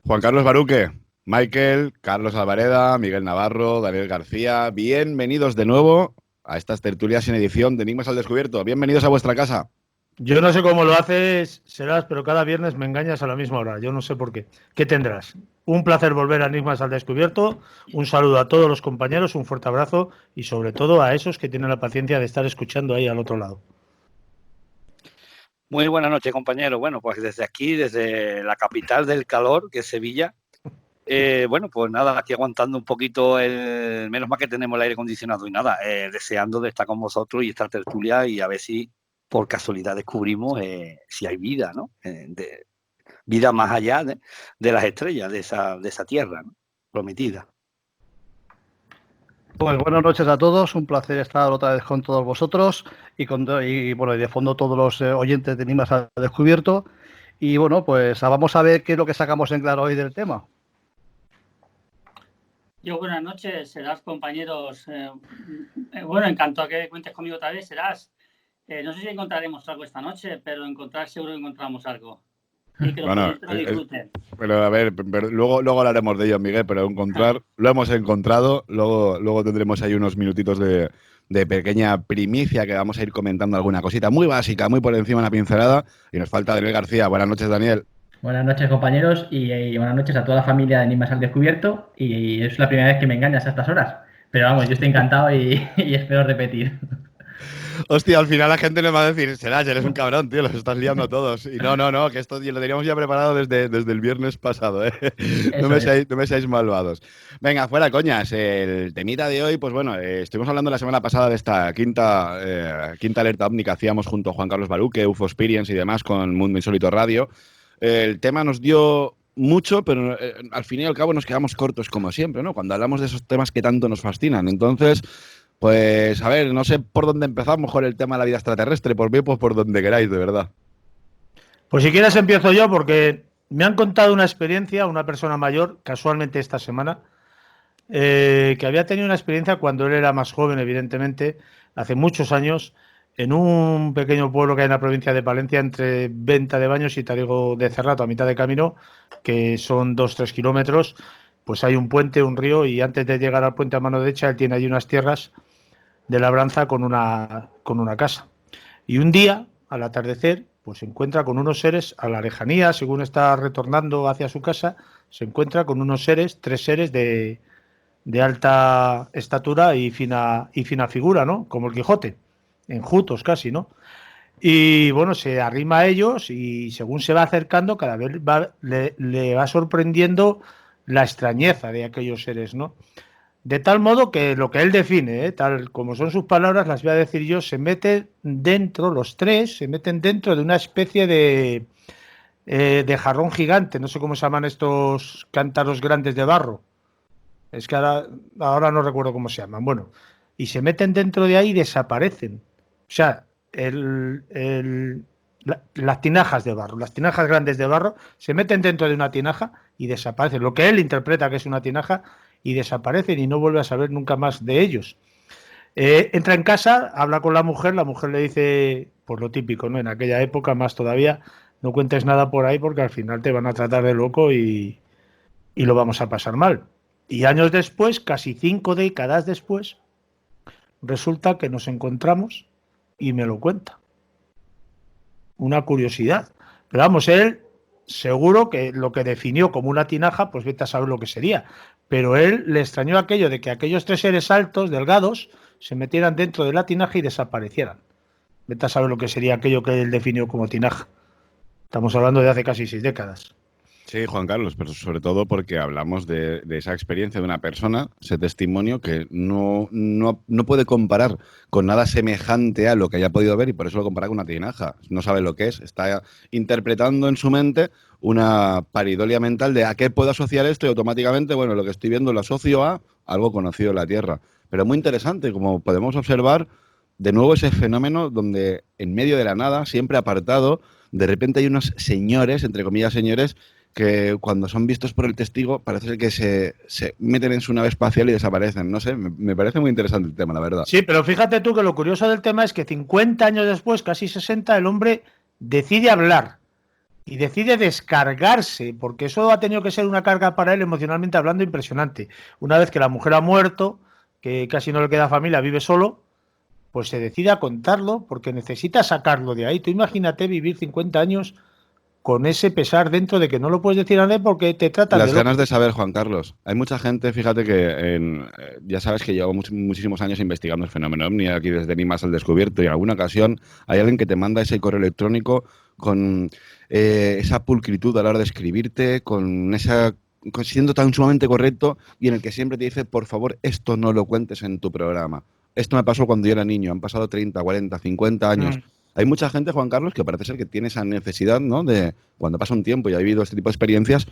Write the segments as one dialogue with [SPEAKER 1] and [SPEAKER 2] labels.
[SPEAKER 1] Juan Carlos Baruque, Michael, Carlos Alvareda, Miguel Navarro, Daniel García, bienvenidos de nuevo a estas tertulias en edición de Enigmas al Descubierto. Bienvenidos a vuestra casa.
[SPEAKER 2] Yo no sé cómo lo haces, Serás, pero cada viernes me engañas a la misma hora. Yo no sé por qué. ¿Qué tendrás? Un placer volver a Enigmas al Descubierto. Un saludo a todos los compañeros, un fuerte abrazo y sobre todo a esos que tienen la paciencia de estar escuchando ahí al otro lado.
[SPEAKER 3] Muy buenas noches, compañeros. Bueno, pues desde aquí, desde la capital del calor, que es Sevilla, bueno, pues nada, aquí aguantando un poquito, menos mal que tenemos el aire acondicionado y nada, deseando de estar con vosotros y esta tertulia y a ver si por casualidad descubrimos si hay vida, ¿no? Vida más allá de las estrellas, de esa tierra, ¿no? Prometida.
[SPEAKER 4] Pues buenas noches a todos, un placer estar otra vez con todos vosotros y bueno, y de fondo todos los oyentes de Enigmas al Descubierto. Y bueno, pues vamos a ver qué es lo que sacamos en claro hoy del tema.
[SPEAKER 5] Yo, buenas noches, Serás, compañeros. Bueno, encantado que cuentes conmigo otra vez, Serás. No sé si encontraremos algo esta noche, pero encontrar seguro que encontramos algo. Y que
[SPEAKER 1] Bueno,
[SPEAKER 5] lo disfruten.
[SPEAKER 1] Pero a ver, pero luego hablaremos de ello, Miguel, pero lo hemos encontrado, luego tendremos ahí unos minutitos de pequeña primicia que vamos a ir comentando alguna cosita muy básica, muy por encima de una pincelada, y nos falta Daniel García. Buenas noches, Daniel.
[SPEAKER 6] Buenas noches, compañeros, y buenas noches a toda la familia de Enigmas al Descubierto. Y es la primera vez que me engañas a estas horas. Pero vamos, yo estoy encantado y espero repetir.
[SPEAKER 1] Hostia, al final la gente nos va a decir, Serás, eres un cabrón, tío, los estás liando todos. Y no, que esto lo teníamos ya preparado desde el viernes pasado, ¿eh? No me seáis malvados. Venga, fuera coñas, el temita de hoy, pues bueno, estuvimos hablando la semana pasada de esta quinta alerta ovni que hacíamos junto a Juan Carlos Baruque, UFO Experience y demás con Mundo Insólito Radio. El tema nos dio mucho, pero al fin y al cabo nos quedamos cortos como siempre, ¿no? Cuando hablamos de esos temas que tanto nos fascinan. Entonces, pues a ver, no sé por dónde empezamos con el tema de la vida extraterrestre, por mí, pues por donde queráis, de verdad.
[SPEAKER 2] Pues si quieres empiezo yo, porque me han contado una experiencia, una persona mayor, casualmente esta semana, que había tenido una experiencia cuando él era más joven, evidentemente, hace muchos años, en un pequeño pueblo que hay en la provincia de Palencia, entre Venta de Baños y Tarigo de Cerrato, a mitad de camino, que son 2-3 kilómetros, pues hay un puente, un río, y antes de llegar al puente a mano derecha, él tiene allí unas tierras de labranza con una casa. Y un día, al atardecer, pues se encuentra con unos seres a la lejanía, según está retornando hacia su casa, se encuentra con unos seres, 3 seres de alta estatura y fina figura, ¿no? Como el Quijote, enjutos casi, ¿no? Y bueno, se arrima a ellos y según se va acercando, cada vez le va sorprendiendo la extrañeza de aquellos seres, ¿no? De tal modo que lo que él define, tal como son sus palabras, las voy a decir yo, se meten dentro, los 3, se meten dentro de una especie de jarrón gigante, no sé cómo se llaman estos cántaros grandes de barro. Es que ahora no recuerdo cómo se llaman. Bueno, y se meten dentro de ahí y desaparecen. O sea, las tinajas de barro, las tinajas grandes de barro, se meten dentro de una tinaja y desaparecen. Lo que él interpreta que es una tinaja y desaparecen y no vuelve a saber nunca más de ellos. Entra en casa, habla con la mujer le dice, pues lo típico, ¿no? En aquella época más todavía, no cuentes nada por ahí porque al final te van a tratar de loco y lo vamos a pasar mal. Y años después, casi 5 décadas después, resulta que nos encontramos y me lo cuenta. Una curiosidad. Pero vamos, él seguro que lo que definió como una tinaja, pues vete a saber lo que sería. Pero él le extrañó aquello de que aquellos 3 seres altos, delgados, se metieran dentro de la tinaja y desaparecieran. Vete a saber lo que sería aquello que él definió como tinaja. Estamos hablando de hace casi 6 décadas.
[SPEAKER 1] Sí, Juan Carlos, pero sobre todo porque hablamos de esa experiencia de una persona, ese testimonio que no puede comparar con nada semejante a lo que haya podido ver y por eso lo compara con una tinaja. No sabe lo que es, está interpretando en su mente una paridolia mental de a qué puedo asociar esto y automáticamente, bueno, lo que estoy viendo lo asocio a algo conocido en la Tierra. Pero muy interesante, como podemos observar, de nuevo ese fenómeno donde en medio de la nada, siempre apartado, de repente hay unos señores, entre comillas señores, que cuando son vistos por el testigo parece ser que se meten en su nave espacial y desaparecen. No sé, me parece muy interesante el tema, la verdad.
[SPEAKER 2] Sí, pero fíjate tú que lo curioso del tema es que 50 años después, casi 60, el hombre decide hablar. y decide descargarse, porque eso ha tenido que ser una carga para él emocionalmente hablando impresionante. Una vez que la mujer ha muerto, que casi no le queda familia, vive solo, pues se decide a contarlo porque necesita sacarlo de ahí. Tú imagínate vivir 50 años con ese pesar dentro de que no lo puedes decir a nadie porque te tratan
[SPEAKER 1] Las
[SPEAKER 2] de loco.
[SPEAKER 1] ganas de saber, Juan Carlos. Hay mucha gente, fíjate que ya sabes que llevo muchísimos años investigando el fenómeno OVNI, aquí desde Ni Más al Descubierto, y en alguna ocasión hay alguien que te manda ese correo electrónico con esa pulcritud a la hora de escribirte, siendo tan sumamente correcto, y en el que siempre te dice, por favor, esto no lo cuentes en tu programa. Esto me pasó cuando yo era niño, han pasado 30, 40, 50 años. Hay mucha gente, Juan Carlos, que parece ser que tiene esa necesidad, ¿no? De, cuando pasa un tiempo y ha vivido este tipo de experiencias,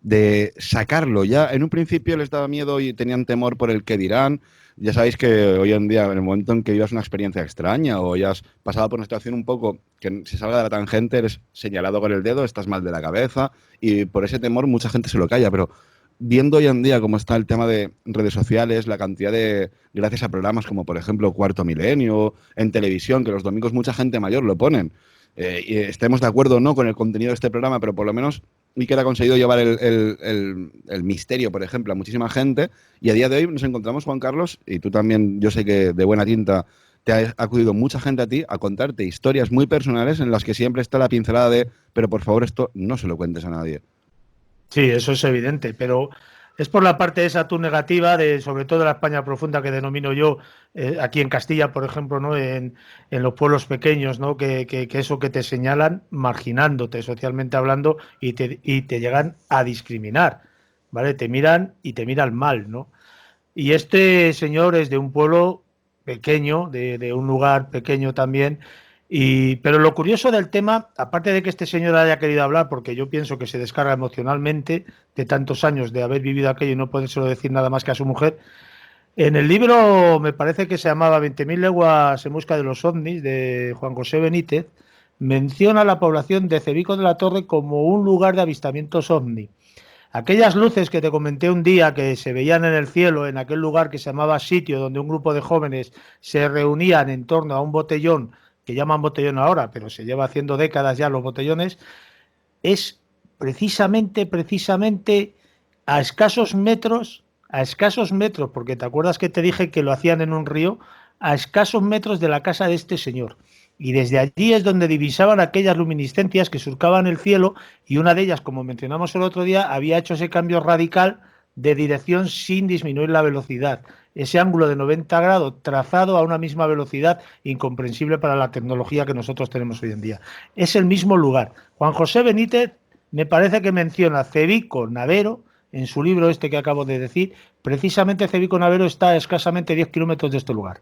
[SPEAKER 1] de sacarlo. Ya en un principio les daba miedo y tenían temor por el qué dirán. Ya sabéis que hoy en día, en el momento en que vivas una experiencia extraña o ya has pasado por una situación un poco que se salga de la tangente, eres señalado con el dedo, estás mal de la cabeza, y por ese temor mucha gente se lo calla. Pero viendo hoy en día cómo está el tema de redes sociales, la cantidad de, gracias a programas como por ejemplo Cuarto Milenio, en televisión, que los domingos mucha gente mayor lo ponen, y estemos de acuerdo o no con el contenido de este programa, pero por lo menos Iker ha conseguido llevar el misterio, por ejemplo, a muchísima gente, y a día de hoy nos encontramos, Juan Carlos, y tú también, yo sé que de buena tinta te ha acudido mucha gente a ti a contarte historias muy personales en las que siempre está la pincelada de, pero por favor esto no se lo cuentes a nadie.
[SPEAKER 2] Sí, eso es evidente, pero es por la parte esa tú negativa de, sobre todo de la España profunda que denomino yo, aquí en Castilla, por ejemplo, ¿no? En los pueblos pequeños, ¿no? Que eso que te señalan marginándote socialmente hablando y te llegan a discriminar, ¿vale? Te miran y te miran mal, ¿no? Y este señor es de un pueblo pequeño, de un lugar pequeño también. Pero lo curioso del tema, aparte de que este señor haya querido hablar, porque yo pienso que se descarga emocionalmente de tantos años de haber vivido aquello y no podérselo decir nada más que a su mujer, en el libro me parece que se llamaba 20.000 leguas en busca de los ovnis, de Juan José Benítez, menciona la población de Cebico de la Torre como un lugar de avistamientos ovni. Aquellas luces que te comenté un día que se veían en el cielo, en aquel lugar que se llamaba Sitio, donde un grupo de jóvenes se reunían en torno a un botellón, que llaman botellón ahora, pero se lleva haciendo décadas ya los botellones, es precisamente a escasos metros, porque te acuerdas que te dije que lo hacían en un río, a escasos metros de la casa de este señor. Y desde allí es donde divisaban aquellas luminiscencias que surcaban el cielo, y una de ellas, como mencionamos el otro día, había hecho ese cambio radical de dirección sin disminuir la velocidad. Ese ángulo de 90 grados trazado a una misma velocidad, incomprensible para la tecnología que nosotros tenemos hoy en día. Es el mismo lugar. Juan José Benítez me parece que menciona Cebico Navero en su libro este que acabo de decir. Precisamente Cebico Navero está a escasamente 10 kilómetros de este lugar.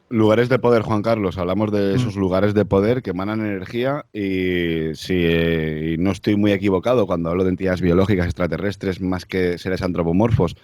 [SPEAKER 1] Lugares de poder, Juan Carlos. Hablamos de esos lugares de poder que emanan energía, y si no estoy muy equivocado cuando hablo de entidades biológicas extraterrestres más que seres antropomorfos,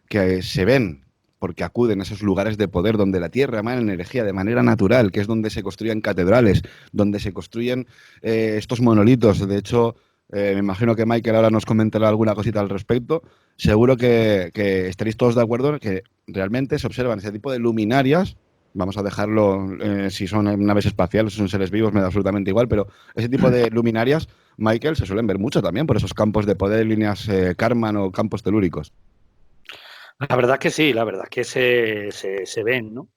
[SPEAKER 1] que se ven porque acuden a esos lugares de poder donde la Tierra emana energía de manera natural, que es donde se construyen catedrales, donde se construyen estos monolitos. De hecho, me imagino que Michael ahora nos comentará alguna cosita al respecto. Seguro que estaréis todos de acuerdo en que realmente se observan ese tipo de luminarias. Vamos a dejarlo, si son naves espaciales o son seres vivos, me da absolutamente igual, pero ese tipo de luminarias, Michael, se suelen ver mucho también por esos campos de poder, líneas Karman o campos telúricos.
[SPEAKER 3] La verdad que sí, la verdad que se ven, ¿no?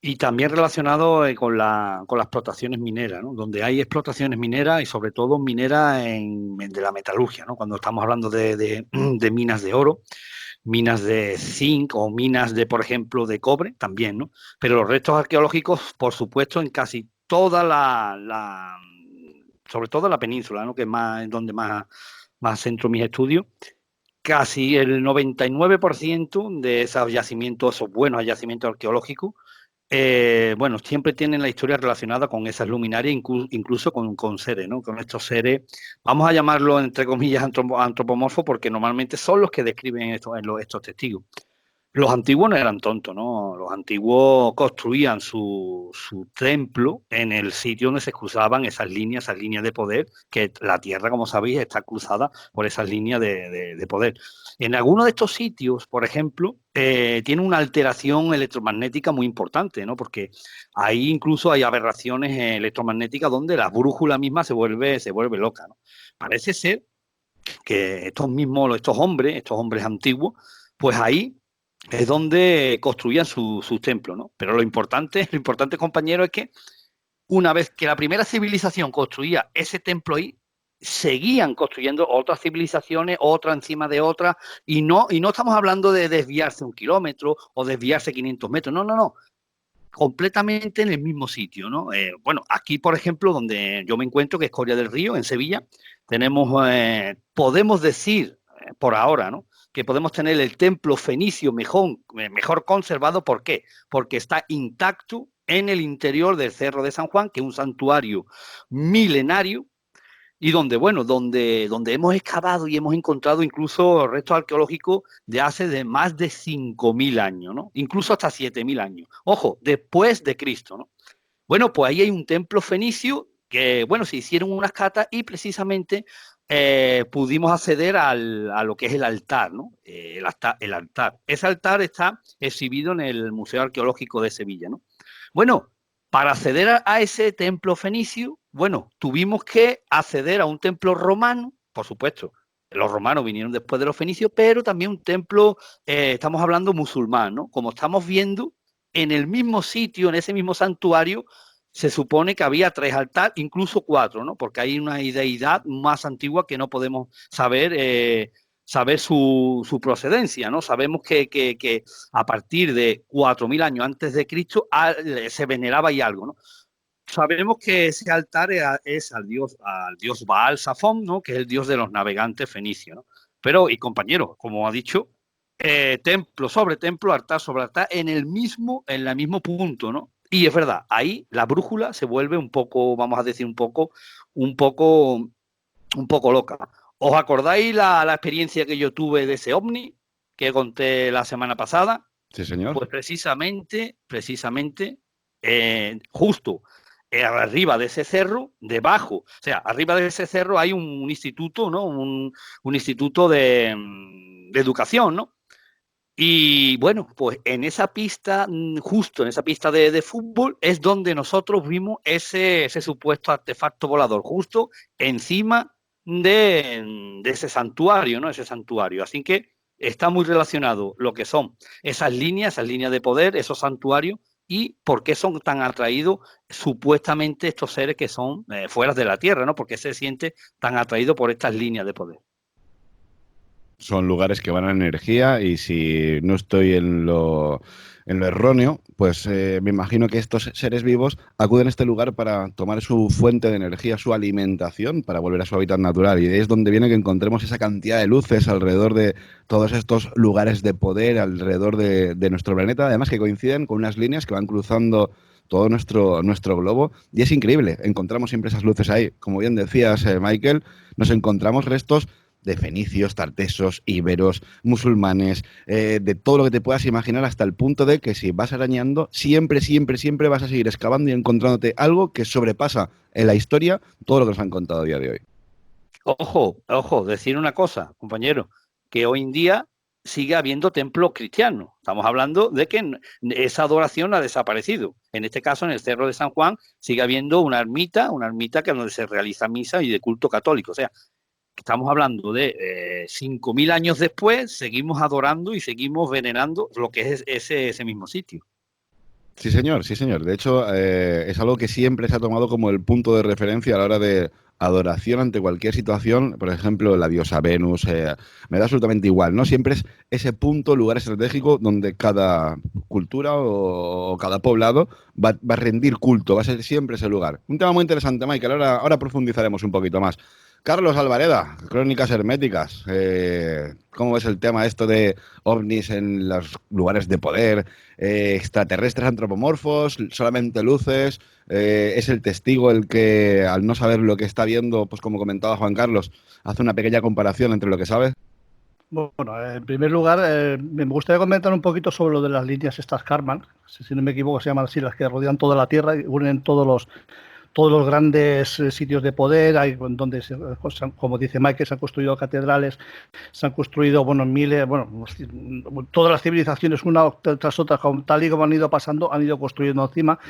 [SPEAKER 3] Y también relacionado con las explotaciones mineras, ¿no? Donde hay explotaciones mineras y sobre todo mineras de la metalurgia, ¿no? Cuando estamos hablando de minas de oro, minas de zinc o minas de, por ejemplo, de cobre también, ¿no? Pero los restos arqueológicos, por supuesto, en casi toda sobre todo la península, ¿no? Que es donde más centro mis estudios. Casi el 99% de esos yacimientos, esos buenos yacimientos arqueológicos, bueno, siempre tienen la historia relacionada con esas luminarias, incluso con seres, ¿no? Con estos seres, vamos a llamarlo entre comillas antropomorfos, porque normalmente son los que describen estos testigos. Los antiguos no eran tontos, ¿no? Los antiguos construían su templo en el sitio donde se cruzaban esas líneas de poder, que la Tierra, como sabéis, está cruzada por esas líneas de poder. En algunos de estos sitios, por ejemplo, tiene una alteración electromagnética muy importante, ¿no? Porque ahí incluso hay aberraciones electromagnéticas donde la brújula misma se vuelve loca, ¿no? Parece ser que estos hombres antiguos, pues ahí es donde construían sus templos, ¿no? Pero lo importante, compañero, es que una vez que la primera civilización construía ese templo ahí, seguían construyendo otras civilizaciones, otra encima de otra, y no estamos hablando de desviarse 1 kilómetro o desviarse 500 metros, no, completamente en el mismo sitio, ¿no? Bueno, aquí, por ejemplo, donde yo me encuentro, que es Coria del Río, en Sevilla, podemos decir, por ahora, ¿no?, que podemos tener el templo fenicio mejor conservado. ¿Por qué? Porque está intacto en el interior del Cerro de San Juan, que es un santuario milenario, y donde hemos excavado y hemos encontrado incluso restos arqueológicos de más de 5.000 años, ¿no? Incluso hasta 7.000 años. Ojo, después de Cristo, ¿no? Bueno, pues ahí hay un templo fenicio que, bueno, se hicieron unas catas y precisamente pudimos acceder a lo que es el altar, ¿no? El altar. Ese altar está exhibido en el Museo Arqueológico de Sevilla, ¿no? Bueno, para acceder a ese templo fenicio, bueno, tuvimos que acceder a un templo romano, por supuesto. Los romanos vinieron después de los fenicios, pero también un templo, estamos hablando musulmán, ¿no? Como estamos viendo, en el mismo sitio, en ese mismo santuario, se supone que había 3 altares, incluso 4, ¿no? Porque hay una deidad más antigua que no podemos saber su procedencia, ¿no? Sabemos que a partir de 4.000 años antes de Cristo se veneraba ahí algo, ¿no? Sabemos que ese altar es al dios Baal Safón, ¿no?, que es el dios de los navegantes fenicios, ¿no? Pero, y compañero, como ha dicho, templo sobre templo, altar sobre altar, en el mismo punto, ¿no? Y es verdad, ahí la brújula se vuelve un poco, vamos a decir, un poco loca. ¿Os acordáis la experiencia que yo tuve de ese ovni que conté la semana pasada?
[SPEAKER 1] Sí, señor.
[SPEAKER 3] Pues precisamente, justo arriba de ese cerro, debajo, o sea, arriba de ese cerro hay un instituto, ¿no? Un instituto de educación, ¿no? Y bueno, pues en esa pista, justo en esa pista de fútbol, es donde nosotros vimos ese supuesto artefacto volador, justo encima de ese santuario, ¿no? Ese santuario. Así que está muy relacionado lo que son esas líneas de poder, esos santuarios, y por qué son tan atraídos supuestamente estos seres que son fuera de la Tierra, ¿no? Porque se siente tan atraído por estas líneas de poder.
[SPEAKER 1] Son lugares que van a energía y si no estoy en lo erróneo, pues me imagino que estos seres vivos acuden a este lugar para tomar su fuente de energía, su alimentación, para volver a su hábitat natural. Y es donde viene que encontremos esa cantidad de luces alrededor de todos estos lugares de poder, alrededor de nuestro planeta, además que coinciden con unas líneas que van cruzando todo nuestro globo. Y es increíble, encontramos siempre esas luces ahí. Como bien decías, Michael, nos encontramos restos de fenicios, tartesos, íberos, musulmanes, de todo lo que te puedas imaginar, hasta el punto de que si vas arañando, siempre vas a seguir excavando y encontrándote algo que sobrepasa en la historia todo lo que nos han contado a día de hoy.
[SPEAKER 3] Ojo, decir una cosa, compañero, que hoy en día sigue habiendo templos cristianos. Estamos hablando de que esa adoración ha desaparecido. En este caso, en el Cerro de San Juan, sigue habiendo una ermita que es donde se realiza misa y de culto católico. O sea, estamos hablando de 5.000 años después, seguimos adorando y seguimos venerando lo que es ese mismo sitio.
[SPEAKER 1] Sí, señor, sí, señor. De hecho, es algo que siempre se ha tomado como el punto de referencia a la hora de adoración ante cualquier situación. Por ejemplo, la diosa Venus, me da absolutamente igual, ¿no? Siempre es ese punto, lugar estratégico donde cada cultura o cada poblado va a rendir culto, va a ser siempre ese lugar. Un tema muy interesante, Michael. Ahora profundizaremos un poquito más. Carlos Alvareda, Crónicas Herméticas. ¿Cómo ves el tema esto de ovnis en los lugares de poder? Extraterrestres antropomorfos, solamente luces. Es el testigo el que, al no saber lo que está viendo, pues como comentaba Juan Carlos, hace una pequeña comparación entre lo que sabe.
[SPEAKER 4] Bueno, en primer lugar, me gustaría comentar un poquito sobre lo de las líneas estas Karman, si no me equivoco se llaman así, las que rodean toda la Tierra y unen todos los grandes sitios de poder, hay donde, como dice Mike, se han construido catedrales, se han construido, bueno, miles, bueno, todas las civilizaciones, una tras otra, tal y como han ido pasando, han ido construyendo encima.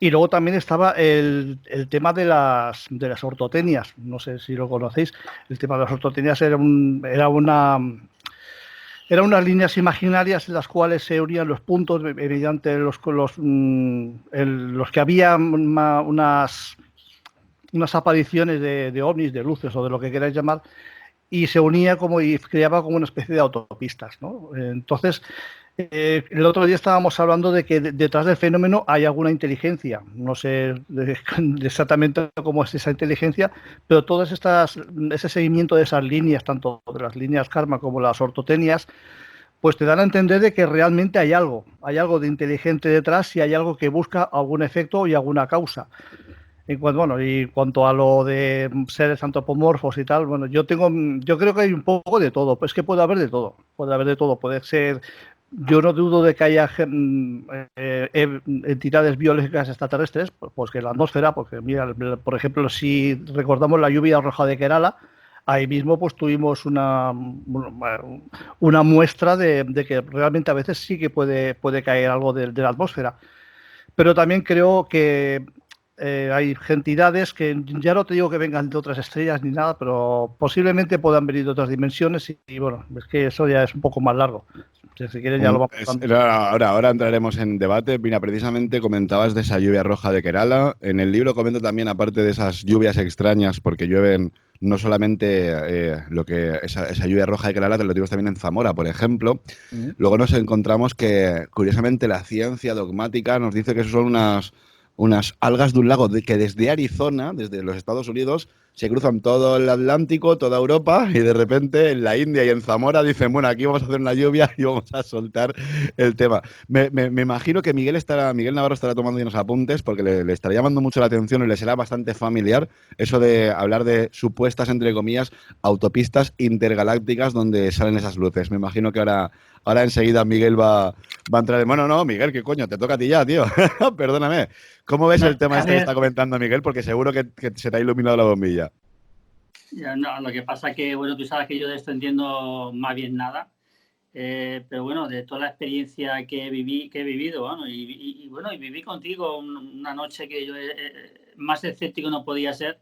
[SPEAKER 4] Y luego también estaba el tema de las ortotenias, no sé si lo conocéis. El tema de las ortotenias eran unas líneas imaginarias en las cuales se unían los puntos mediante los que había unas apariciones de ovnis, de luces o de lo que queráis llamar, y se unía y creaba como una especie de autopistas, ¿no? Entonces, el otro día estábamos hablando de que detrás del fenómeno hay alguna inteligencia. No sé exactamente cómo es esa inteligencia, pero ese seguimiento de esas líneas, tanto de las líneas Karma como las ortotenias, pues te dan a entender de que realmente hay algo de inteligente detrás y hay algo que busca algún efecto y alguna causa. Y cuanto a lo de seres antropomorfos y tal, bueno, yo creo que hay un poco de todo, pues que puede haber de todo, puede ser, yo no dudo de que haya entidades biológicas extraterrestres, pues que la atmósfera, porque mira, por ejemplo, si recordamos la lluvia roja de Kerala, ahí mismo pues tuvimos una muestra de que realmente a veces sí que puede caer algo de la atmósfera. Pero también creo que hay entidades que ya no te digo que vengan de otras estrellas ni nada, pero posiblemente puedan venir de otras dimensiones y bueno, es que eso ya es un poco más largo. Si quieres ya lo vamos
[SPEAKER 1] ahora entraremos en debate. Mira, precisamente comentabas de esa lluvia roja de Kerala. En el libro comento también, aparte de esas lluvias extrañas, porque llueven no solamente esa lluvia roja de Kerala, te lo digo también en Zamora, por ejemplo. Luego nos encontramos que, curiosamente, la ciencia dogmática nos dice que eso son unas algas de un lago que desde Arizona, desde los Estados Unidos, se cruzan todo el Atlántico, toda Europa, y de repente en la India y en Zamora dicen, bueno, aquí vamos a hacer una lluvia y vamos a soltar el tema. Me imagino que Miguel Navarro estará tomando unos apuntes porque le estará llamando mucho la atención y le será bastante familiar eso de hablar de supuestas, entre comillas, autopistas intergalácticas donde salen esas luces. Me imagino que ahora enseguida Miguel va a entrar en... Bueno, no, Miguel, ¿qué coño? Te toca a ti ya, tío. Perdóname. ¿Cómo ves el tema que está comentando Miguel? Porque seguro que se te ha iluminado la bombilla.
[SPEAKER 5] Ya, no, lo que pasa que, bueno, tú sabes que yo de esto entiendo más bien nada, pero bueno, de toda la experiencia que vivido, bueno, y viví contigo una noche que yo más escéptico no podía ser,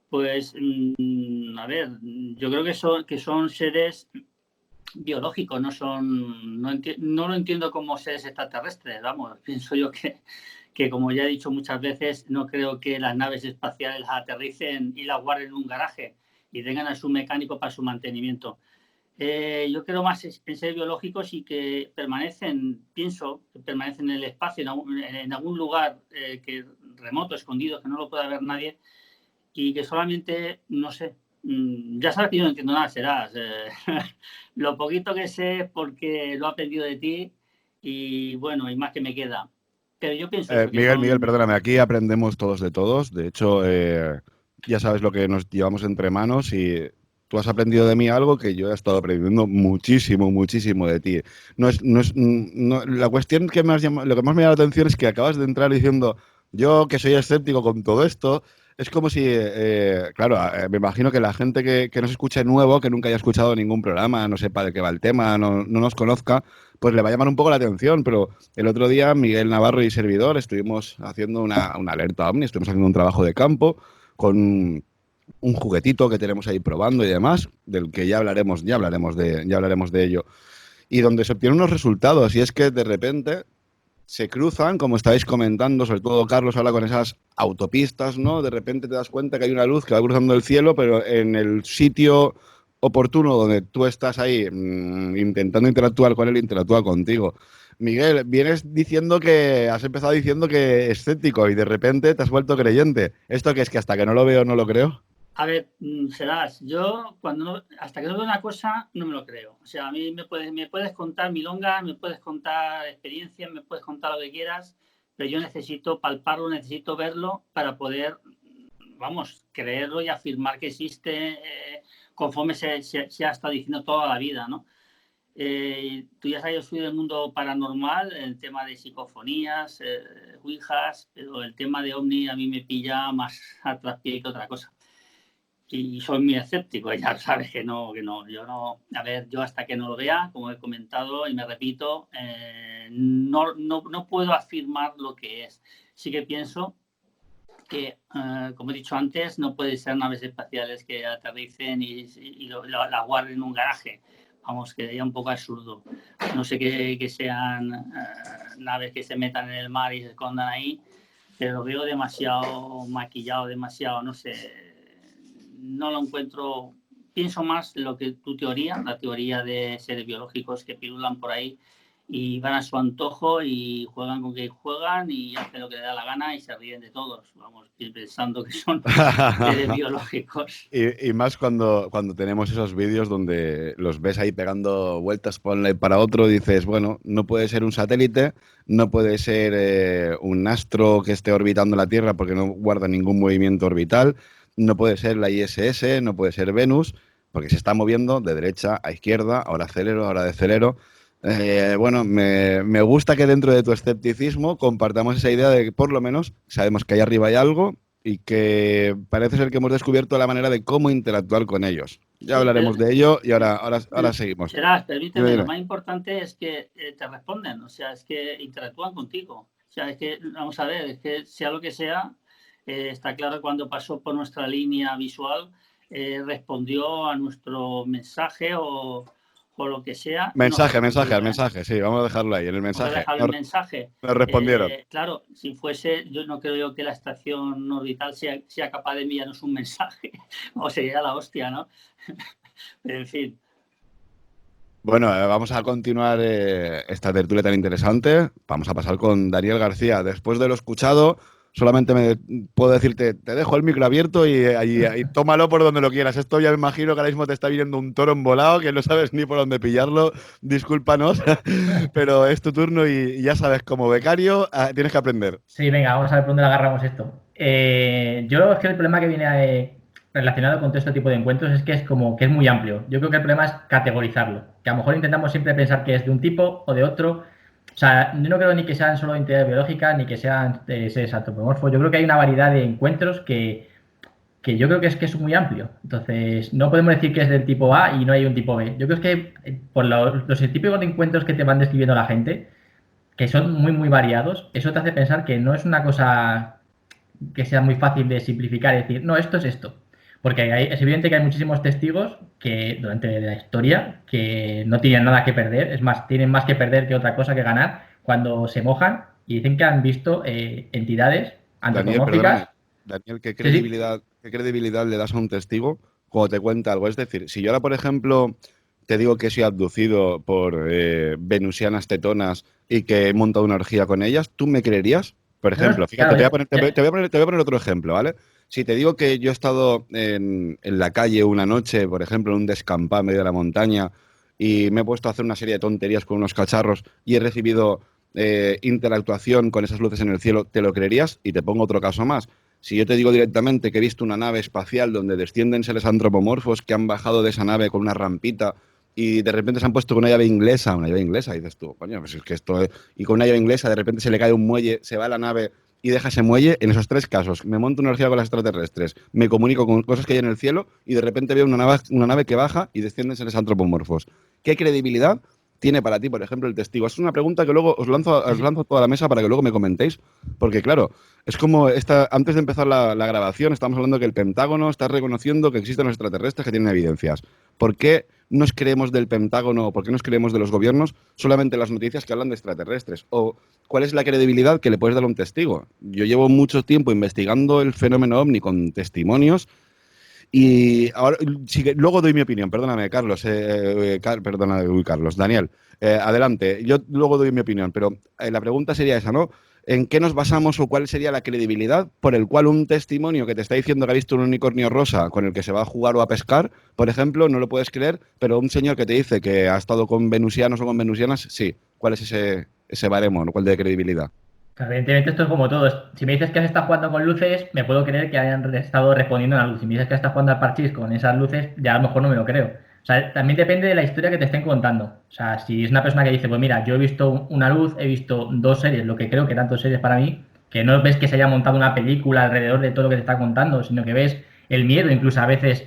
[SPEAKER 5] pues, a ver, yo creo que son seres biológicos, no lo entiendo como seres extraterrestres, vamos, pienso yo que como ya he dicho muchas veces, no creo que las naves espaciales las aterricen y las guarden en un garaje y tengan a su mecánico para su mantenimiento. Yo creo más en seres biológicos y que pienso que permanecen en el espacio, en algún lugar remoto, escondido, que no lo pueda ver nadie y que solamente, no sé, ya sabes que yo no entiendo nada, Serás. Lo poquito que sé es porque lo he aprendido de ti y bueno, y más que me queda. Pero yo pienso eso,
[SPEAKER 1] Miguel, perdóname, aquí aprendemos todos de todos. De hecho, ya sabes lo que nos llevamos entre manos y tú has aprendido de mí algo que yo he estado aprendiendo muchísimo, muchísimo de ti. La cuestión que lo que más me llama la atención es que acabas de entrar diciendo yo que soy escéptico con todo esto. Es como si, claro, me imagino que la gente que nos escuche nuevo, que nunca haya escuchado ningún programa, no sepa de qué va el tema, no nos conozca, pues le va a llamar un poco la atención. Pero el otro día Miguel Navarro y servidor estuvimos haciendo una alerta OVNI, estuvimos haciendo un trabajo de campo con un juguetito que tenemos ahí probando y demás, del que ya hablaremos de ello. Y donde se obtienen unos resultados, y es que de repente se cruzan, como estáis comentando, sobre todo Carlos habla con esas autopistas, ¿no? De repente te das cuenta que hay una luz que va cruzando el cielo, pero en el sitio oportuno donde tú estás ahí intentando interactuar con él, interactúa contigo. Miguel, has empezado diciendo que es escéptico y de repente te has vuelto creyente. ¿Esto qué es? ¿Que hasta que no lo veo no lo creo?
[SPEAKER 5] A ver, Serás, yo hasta que no veo una cosa no me lo creo. O sea, a mí me puedes contar milongas, me puedes contar experiencias, me puedes contar lo que quieras, pero yo necesito palparlo, necesito verlo para poder, vamos, creerlo y afirmar que existe, conforme se ha estado diciendo toda la vida, ¿no? Tú ya sabes, yo soy del mundo paranormal, el tema de psicofonías, ouijas, pero el tema de ovni a mí me pilla más a traspié que otra cosa. Y soy muy escéptico, ya sabes que no, yo no, a ver, yo hasta que no lo vea, como he comentado y me repito, no puedo afirmar lo que es. Sí que pienso que, como he dicho antes, no puede ser naves espaciales que aterricen y la guarden en un garaje. Vamos, que sería un poco absurdo. No sé que sean naves que se metan en el mar y se escondan ahí, pero lo veo demasiado maquillado, demasiado, no sé, no lo encuentro. Pienso más lo que tu teoría, la teoría de seres biológicos que pirulan por ahí y van a su antojo y juegan con que juegan y hacen lo que les da la gana y se ríen de todos, vamos, pensando que son seres biológicos.
[SPEAKER 1] Y más cuando tenemos esos vídeos donde los ves ahí pegando vueltas por un lado y para otro, dices, bueno, no puede ser un satélite, no puede ser un astro que esté orbitando la Tierra porque no guarda ningún movimiento orbital, no puede ser la ISS, no puede ser Venus, porque se está moviendo de derecha a izquierda, ahora acelero, ahora decelero. Bueno, me gusta que dentro de tu escepticismo compartamos esa idea de que por lo menos sabemos que ahí arriba hay algo y que parece ser que hemos descubierto la manera de cómo interactuar con ellos. Ya hablaremos de ello y ahora seguimos.
[SPEAKER 5] Gerard, permíteme, lo más importante es que te responden, o sea, es que interactúan contigo. O sea, es que, vamos a ver, es que sea lo que sea, está claro cuando pasó por nuestra línea visual, respondió a nuestro mensaje o lo que sea.
[SPEAKER 1] Mensaje, sí, vamos a dejarlo ahí, en el mensaje.
[SPEAKER 5] El mensaje.
[SPEAKER 1] Nos respondieron.
[SPEAKER 5] Claro, si fuese, yo no creo que la estación orbital sea capaz de enviarnos un mensaje, o sería la hostia, ¿no? Pero en fin.
[SPEAKER 1] Bueno, vamos a continuar esta tertulia tan interesante. Vamos a pasar con Daniel García. Después de lo escuchado, solamente me puedo decirte, te dejo el micro abierto y tómalo por donde lo quieras. Esto ya me imagino que ahora mismo te está viniendo un toro embolado que no sabes ni por dónde pillarlo. Discúlpanos, pero es tu turno y ya sabes, como becario tienes que aprender.
[SPEAKER 6] Sí, venga, vamos a ver por dónde le agarramos esto. Yo es que el problema que viene relacionado con todo este tipo de encuentros es que es muy amplio. Yo creo que el problema es categorizarlo. Que a lo mejor intentamos siempre pensar que es de un tipo o de otro. O sea, yo no creo ni que sean solo entidades biológicas ni que sean seres antropomorfos. Yo creo que hay una variedad de encuentros que yo creo que es muy amplio. Entonces, no podemos decir que es del tipo A y no hay un tipo B. Yo creo que por los típicos de encuentros que te van describiendo la gente, que son muy, muy variados, eso te hace pensar que no es una cosa que sea muy fácil de simplificar y decir, no, esto es esto. Porque es evidente que hay muchísimos testigos que durante la historia que no tienen nada que perder, es más, tienen más que perder que otra cosa que ganar cuando se mojan y dicen que han visto entidades antropomórficas.
[SPEAKER 1] Daniel, ¿qué credibilidad le das a un testigo cuando te cuenta algo? Es decir, si yo ahora, por ejemplo, te digo que soy abducido por venusianas tetonas y que he montado una orgía con ellas, ¿tú me creerías? Por ejemplo, fíjate, te voy a poner otro ejemplo, ¿vale? Si te digo que yo he estado en la calle una noche, por ejemplo, en un descampado en medio de la montaña y me he puesto a hacer una serie de tonterías con unos cacharros y he recibido interactuación con esas luces en el cielo, ¿te lo creerías? Y te pongo otro caso más. Si yo te digo directamente que he visto una nave espacial donde descienden seres antropomorfos que han bajado de esa nave con una rampita y de repente se han puesto con una llave inglesa, y dices tú, coño, pues es que esto es... Y con una llave inglesa de repente se le cae un muelle, se va a la nave y deja ese muelle. En esos tres casos, me monto una orgía con las extraterrestres, me comunico con cosas que hay en el cielo y de repente veo una nave que baja y descienden seres antropomorfos. ¿Qué credibilidad tiene para ti, por ejemplo, el testigo? Es una pregunta que luego os lanzo a toda la mesa para que luego me comentéis, porque claro, es como antes de empezar la grabación estamos hablando que el Pentágono está reconociendo que existen los extraterrestres que tienen evidencias. ¿Por qué nos creemos del Pentágono, por qué nos creemos de los gobiernos solamente las noticias que hablan de extraterrestres? ¿O cuál es la credibilidad que le puedes dar a un testigo? Yo llevo mucho tiempo investigando el fenómeno OVNI con testimonios. Y ahora, luego doy mi opinión, perdóname, Carlos, Carlos, Daniel, adelante, yo luego doy mi opinión, pero la pregunta sería esa, ¿no? ¿En qué nos basamos o cuál sería la credibilidad por el cual un testimonio que te está diciendo que ha visto un unicornio rosa con el que se va a jugar o a pescar, por ejemplo, no lo puedes creer, pero un señor que te dice que ha estado con venusianos o con venusianas, sí? ¿Cuál es ese baremo, ¿no? ¿Cuál de credibilidad?
[SPEAKER 6] Evidentemente esto es como todo. Si me dices que has estado jugando con luces, me puedo creer que hayan estado respondiendo a la luz. Si me dices que has estado jugando al parchís con esas luces, ya a lo mejor no me lo creo. O sea, también depende de la historia que te estén contando. O sea, si es una persona que dice, pues mira, yo he visto una luz, he visto 2 series, lo que creo que eran 2 series para mí, que no ves que se haya montado una película alrededor de todo lo que te está contando, sino que ves el miedo, incluso a veces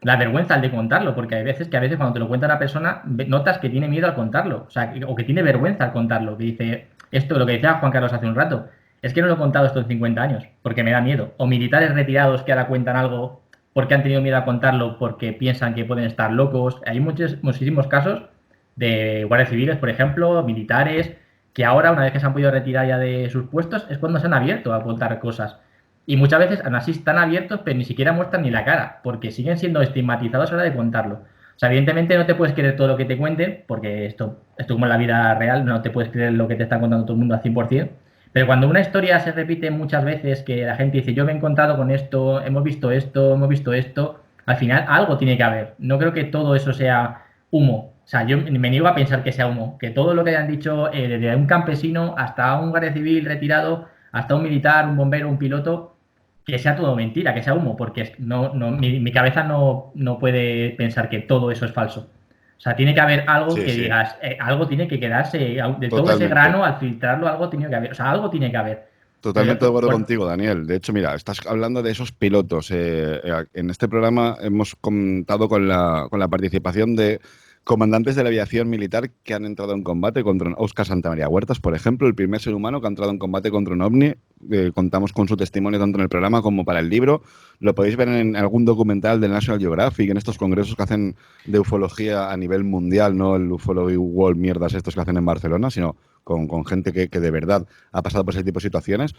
[SPEAKER 6] la vergüenza al de contarlo, porque hay veces que a veces cuando te lo cuenta una persona, notas que tiene miedo al contarlo, o sea, o que tiene vergüenza al contarlo, que dice, esto, lo que decía Juan Carlos hace un rato, es que no lo he contado esto en 50 años, porque me da miedo. O militares retirados que ahora cuentan algo porque han tenido miedo a contarlo, porque piensan que pueden estar locos. Hay muchísimos casos de guardias civiles, por ejemplo, militares, que ahora, una vez que se han podido retirar ya de sus puestos, es cuando se han abierto a contar cosas. Y muchas veces, aún así, están abiertos, pero ni siquiera muestran ni la cara, porque siguen siendo estigmatizados a la hora de contarlo. O sea, evidentemente no te puedes creer todo lo que te cuenten, porque esto como en la vida real, no te puedes creer lo que te está contando todo el mundo al 100%. Pero cuando una historia se repite muchas veces, que la gente dice, yo me he encontrado con esto, hemos visto esto, al final algo tiene que haber. No creo que todo eso sea humo. O sea, yo me niego a pensar que sea humo. Que todo lo que hayan dicho, desde un campesino hasta un guardia civil retirado, hasta un militar, un bombero, un piloto, que sea todo mentira, que sea humo, porque mi cabeza no puede pensar que todo eso es falso. O sea, tiene que haber algo
[SPEAKER 1] Sí,
[SPEAKER 6] que
[SPEAKER 1] sí,
[SPEAKER 6] digas, algo tiene que quedarse, de todo ese
[SPEAKER 1] totalmente.
[SPEAKER 6] grano, al filtrarlo, algo tiene que haber. O sea, algo tiene que haber. Pero,
[SPEAKER 1] Totalmente de acuerdo contigo, Daniel. De hecho, mira, estás hablando de esos pilotos. En este programa hemos contado con la participación de comandantes de la aviación militar que han entrado en combate contra Óscar Santamaría Huertas, por ejemplo, el primer ser humano que ha entrado en combate contra un ovni. Contamos con su testimonio tanto en el programa como para el libro. Lo podéis ver en algún documental del National Geographic, en estos congresos que hacen de ufología a nivel mundial, no el Ufology World mierdas estos que hacen en Barcelona, sino con gente que de verdad ha pasado por ese tipo de situaciones.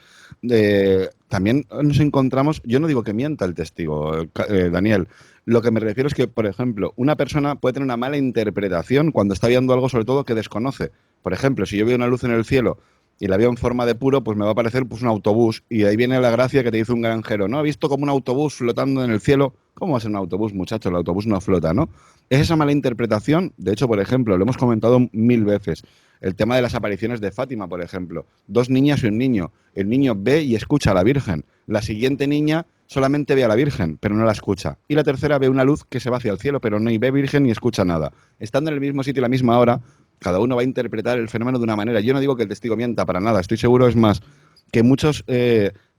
[SPEAKER 1] También nos encontramos, yo no digo que mienta el testigo, Daniel, lo que me refiero es que, por ejemplo, una persona puede tener una mala interpretación cuando está viendo algo sobre todo que desconoce. Por ejemplo, si yo veo una luz en el cielo y la veo en forma de puro, pues me va a parecer pues, un autobús. Y ahí viene la gracia que te dice un granjero, ¿no? He visto como un autobús flotando en el cielo. ¿Cómo va a ser un autobús, muchacho? El autobús no flota, ¿no? Es esa mala interpretación. De hecho, por ejemplo, lo hemos comentado 1000 veces. El tema de las apariciones de Fátima, por ejemplo. 2 niñas y un niño. El niño ve y escucha a la Virgen. La siguiente niña solamente ve a la Virgen, pero no la escucha. Y la tercera ve una luz que se va hacia el cielo, pero no ve Virgen ni escucha nada. Estando en el mismo sitio y la misma hora, cada uno va a interpretar el fenómeno de una manera. Yo no digo que el testigo mienta para nada. Estoy seguro, es más, que muchos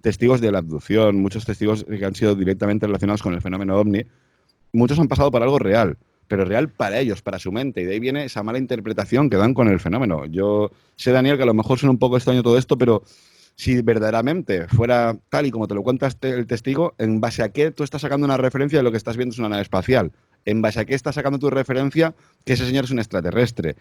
[SPEAKER 1] testigos de la abducción, muchos testigos que han sido directamente relacionados con el fenómeno ovni, muchos han pasado por algo real, pero real para ellos, para su mente, y de ahí viene esa mala interpretación que dan con el fenómeno. Yo sé, Daniel, que a lo mejor suena un poco extraño todo esto, pero si verdaderamente fuera tal y como te lo cuenta el testigo, ¿en base a qué tú estás sacando una referencia de lo que estás viendo es una nave espacial? ¿En base a qué estás sacando tu referencia que ese señor es un extraterrestre?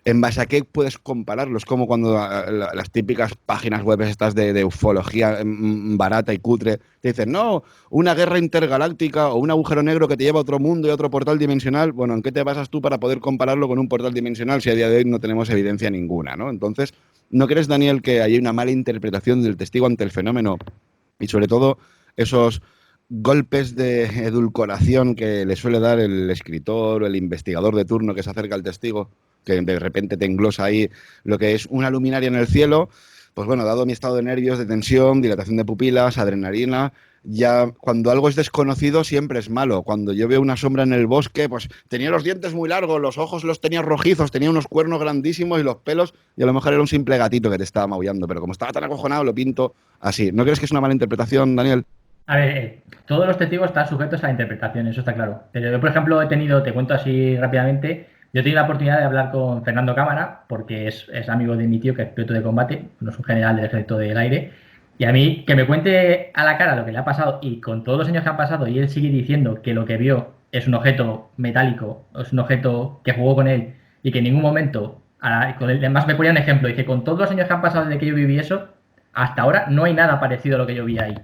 [SPEAKER 1] ¿En base a qué puedes compararlos? Como cuando las típicas páginas web estas de ufología barata y cutre te dicen, no, una guerra intergaláctica o un agujero negro que te lleva a otro mundo y a otro portal dimensional. Bueno, ¿en qué te basas tú para poder compararlo con un portal dimensional si a día de hoy no tenemos evidencia ninguna, ¿no? Entonces, ¿no crees, Daniel, que hay una mala interpretación del testigo ante el fenómeno y sobre todo esos golpes de edulcoración que le suele dar el escritor o el investigador de turno que se acerca al testigo, que de repente te englosa ahí lo que es una luminaria en el cielo? Pues bueno, dado mi estado de nervios, de tensión, dilatación de pupilas, adrenalina, ya cuando algo es desconocido siempre es malo. Cuando yo veo una sombra en el bosque, pues tenía los dientes muy largos, los ojos los tenía rojizos, tenía unos cuernos grandísimos y los pelos, y a lo mejor era un simple gatito que te estaba maullando, pero como estaba tan acojonado lo pinto así. ¿No crees que es una mala interpretación, Daniel?
[SPEAKER 6] A ver, todos los testigos están sujetos a la interpretación, eso está claro. Pero yo, por ejemplo, te cuento así rápidamente, yo he tenido la oportunidad de hablar con Fernando Cámara, porque es amigo de mi tío, que es piloto de combate, no es un general del Ejército del Aire, y a mí que me cuente a la cara lo que le ha pasado, y con todos los años que han pasado, y él sigue diciendo que lo que vio es un objeto metálico, es un objeto que jugó con él, y que en ningún momento, además me ponía un ejemplo, dice, con todos los años que han pasado desde que yo viví eso, hasta ahora no hay nada parecido a lo que yo vi ahí.